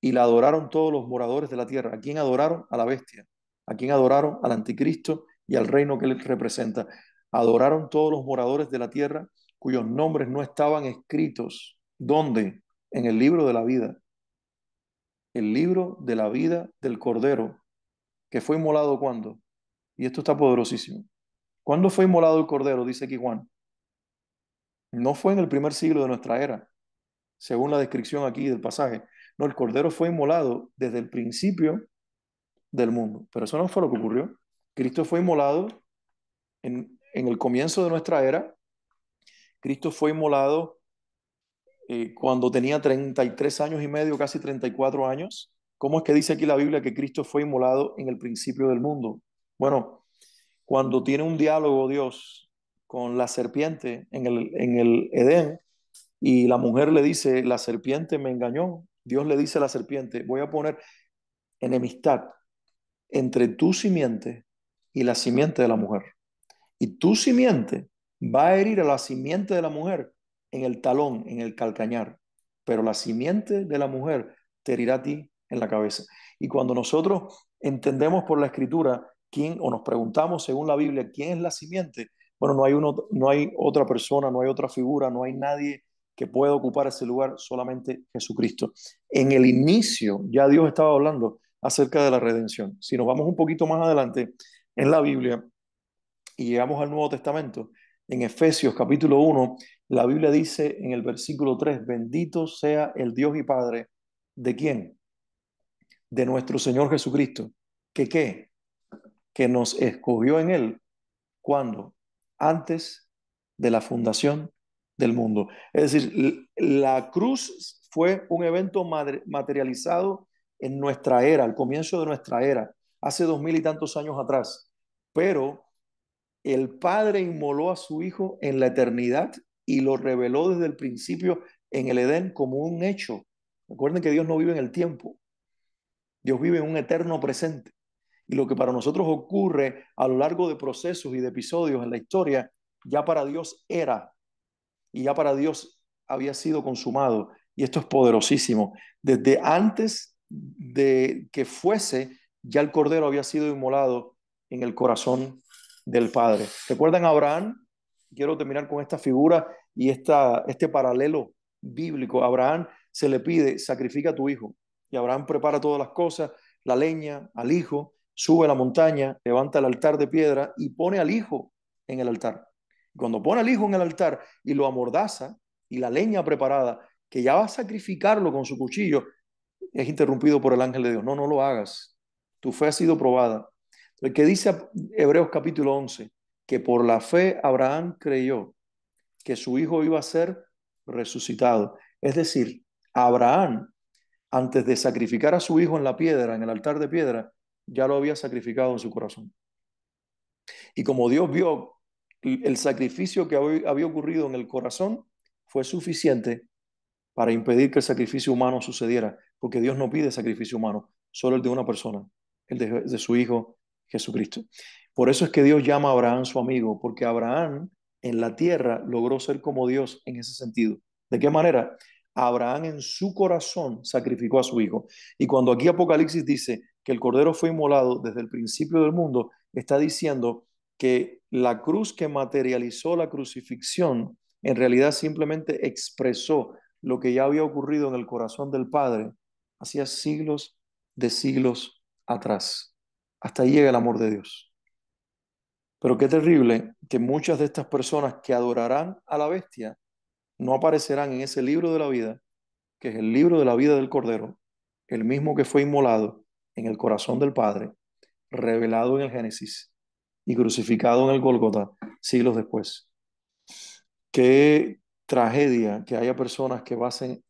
y la adoraron todos los moradores de la tierra. ¿A quién adoraron? A la bestia. ¿A quién adoraron? Al anticristo y al reino que él representa. Adoraron todos los moradores de la tierra cuyos nombres no estaban escritos. ¿Dónde? En el libro de la vida. El libro de la vida del Cordero, que fue inmolado ¿cuándo? Y esto está poderosísimo. ¿Cuándo fue inmolado el Cordero? Dice aquí Juan. No fue en el primer siglo de nuestra era, según la descripción aquí del pasaje. No, el Cordero fue inmolado desde el principio del mundo. Pero eso no fue lo que ocurrió. Cristo fue inmolado en el comienzo de nuestra era. Cristo fue inmolado cuando tenía 33 años y medio, casi 34 años. ¿Cómo es que dice aquí la Biblia que Cristo fue inmolado en el principio del mundo? Bueno, cuando tiene un diálogo Dios con la serpiente en el Edén y la mujer le dice, la serpiente me engañó. Dios le dice a la serpiente, voy a poner enemistad entre tu simiente y la simiente de la mujer. Y tu simiente va a herir a la simiente de la mujer en el talón, en el calcañar, pero la simiente de la mujer te herirá a ti en la cabeza. Y cuando nosotros entendemos por la escritura quién, o nos preguntamos según la Biblia, quién es la simiente, bueno, no hay otra persona, no hay otra figura, no hay nadie que pueda ocupar ese lugar, solamente Jesucristo. En el inicio ya Dios estaba hablando acerca de la redención. Si nos vamos un poquito más adelante en la Biblia, y llegamos al Nuevo Testamento, en Efesios capítulo 1, la Biblia dice en el versículo 3, bendito sea el Dios y Padre, ¿de quién? De nuestro Señor Jesucristo. ¿Que qué? Que nos escogió en Él. ¿Cuándo? Antes de la fundación del mundo. Es decir, la cruz fue un evento materializado en nuestra era, al comienzo de nuestra era, hace 2000 y tantos años atrás. Pero el Padre inmoló a su Hijo en la eternidad y lo reveló desde el principio en el Edén como un hecho. Recuerden que Dios no vive en el tiempo, Dios vive en un eterno presente. Y lo que para nosotros ocurre a lo largo de procesos y de episodios en la historia, ya para Dios era y ya para Dios había sido consumado. Y esto es poderosísimo. Desde antes de que fuese, ya el Cordero había sido inmolado en el corazón del Padre. ¿Recuerdan a Abraham? Quiero terminar con esta figura y este paralelo bíblico. A Abraham se le pide, sacrifica a tu hijo. Y Abraham prepara todas las cosas, la leña, al hijo, sube a la montaña, levanta el altar de piedra y pone al hijo en el altar. Cuando pone al hijo en el altar y lo amordaza y la leña preparada, que ya va a sacrificarlo con su cuchillo, es interrumpido por el ángel de Dios. No, no lo hagas. Tu fe ha sido probada. El que dice Hebreos capítulo 11, que por la fe Abraham creyó que su hijo iba a ser resucitado. Es decir, Abraham, antes de sacrificar a su hijo en la piedra, en el altar de piedra, ya lo había sacrificado en su corazón. Y como Dios vio el sacrificio que había ocurrido en el corazón, fue suficiente para impedir que el sacrificio humano sucediera, porque Dios no pide sacrificio humano, solo el de una persona, el de su Hijo Jesucristo. Por eso es que Dios llama a Abraham su amigo, porque Abraham en la tierra logró ser como Dios en ese sentido. ¿De qué manera? Abraham en su corazón sacrificó a su hijo. Y cuando aquí Apocalipsis dice que el Cordero fue inmolado desde el principio del mundo, está diciendo que la cruz que materializó la crucifixión en realidad simplemente expresó lo que ya había ocurrido en el corazón del Padre hacía siglos de siglos atrás. Hasta ahí llega el amor de Dios. Pero qué terrible que muchas de estas personas que adorarán a la bestia no aparecerán en ese libro de la vida, que es el libro de la vida del Cordero, el mismo que fue inmolado en el corazón del Padre, revelado en el Génesis y crucificado en el Gólgota siglos después. Qué tragedia que haya personas que pasen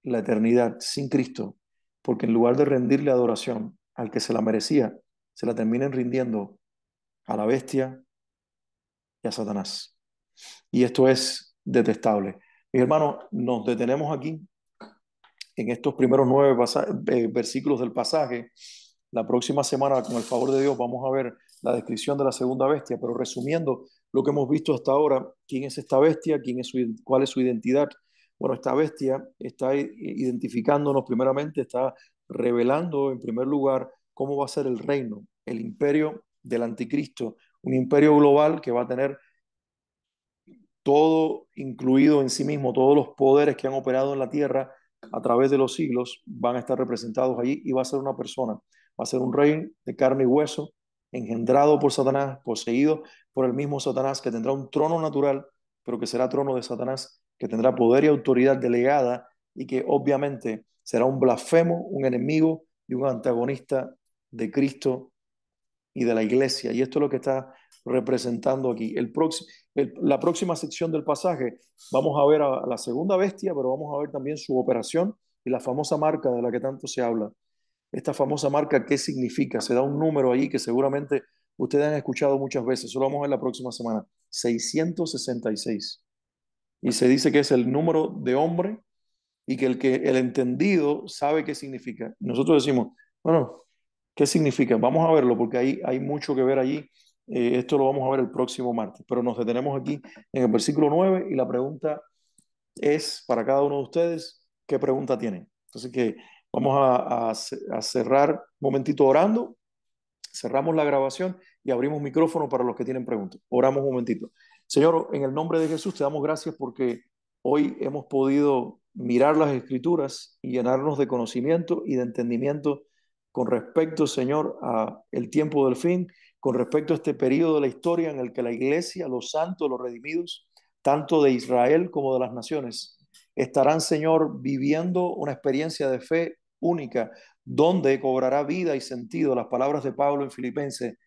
la eternidad sin Cristo, porque en lugar de rendirle adoración al que se la merecía, se la terminen rindiendo a la bestia y a Satanás. Y esto es detestable. Mis hermanos, nos detenemos aquí en estos primeros 9 versículos del pasaje. La próxima semana, con el favor de Dios, vamos a ver la descripción de la segunda bestia, pero resumiendo lo que hemos visto hasta ahora, ¿quién es esta bestia? ¿Cuál es su identidad? Bueno, esta bestia está identificándonos primeramente, está revelando en primer lugar cómo va a ser el reino, el imperio del anticristo, un imperio global que va a tener todo incluido en sí mismo, todos los poderes que han operado en la tierra a través de los siglos van a estar representados allí y va a ser una persona, va a ser un rey de carne y hueso, engendrado por Satanás, poseído por el mismo Satanás, que tendrá un trono natural, pero que será trono de Satanás, que tendrá poder y autoridad delegada y que obviamente será un blasfemo, un enemigo y un antagonista de Cristo y de la iglesia. Y esto es lo que está representando aquí. La próxima sección del pasaje, vamos a ver a la segunda bestia, pero vamos a ver también su operación y la famosa marca de la que tanto se habla. Esta famosa marca, ¿qué significa? Se da un número ahí que seguramente ustedes han escuchado muchas veces. Eso lo vamos a ver la próxima semana. 666. Y se dice que es el número de hombre y que el entendido sabe qué significa. Nosotros decimos, bueno, ¿qué significa? Vamos a verlo porque hay mucho que ver allí. Esto lo vamos a ver el próximo martes, pero nos detenemos aquí en el versículo 9 y la pregunta es para cada uno de ustedes, ¿qué pregunta tienen? Entonces que vamos a cerrar un momentito orando, cerramos la grabación y abrimos micrófono para los que tienen preguntas. Oramos un momentito. Señor, en el nombre de Jesús te damos gracias porque hoy hemos podido mirar las escrituras y llenarnos de conocimiento y de entendimiento con respecto, Señor, a el tiempo del fin, con respecto a este periodo de la historia en el que la iglesia, los santos, los redimidos, tanto de Israel como de las naciones, estarán, Señor, viviendo una experiencia de fe única, donde cobrará vida y sentido las palabras de Pablo en Filipenses,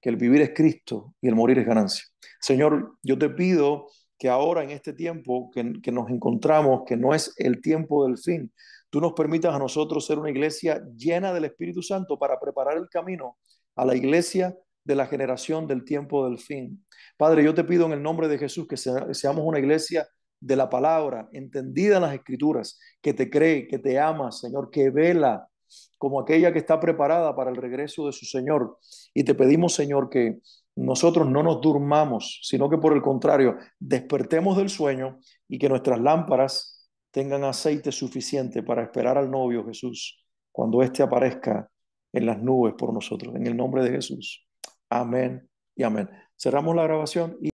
que el vivir es Cristo y el morir es ganancia. Señor, yo te pido que ahora en este tiempo que nos encontramos, que no es el tiempo del fin, tú nos permitas a nosotros ser una iglesia llena del Espíritu Santo para preparar el camino a la iglesia de la generación del tiempo del fin. Padre, yo te pido en el nombre de Jesús que seamos una iglesia de la palabra, entendida en las escrituras, que te cree, que te ama, Señor, que vela como aquella que está preparada para el regreso de su Señor. Y te pedimos, Señor, que nosotros no nos durmamos, sino que por el contrario, despertemos del sueño y que nuestras lámparas tengan aceite suficiente para esperar al novio Jesús cuando éste aparezca en las nubes por nosotros. En el nombre de Jesús. Amén y amén. Cerramos la grabación y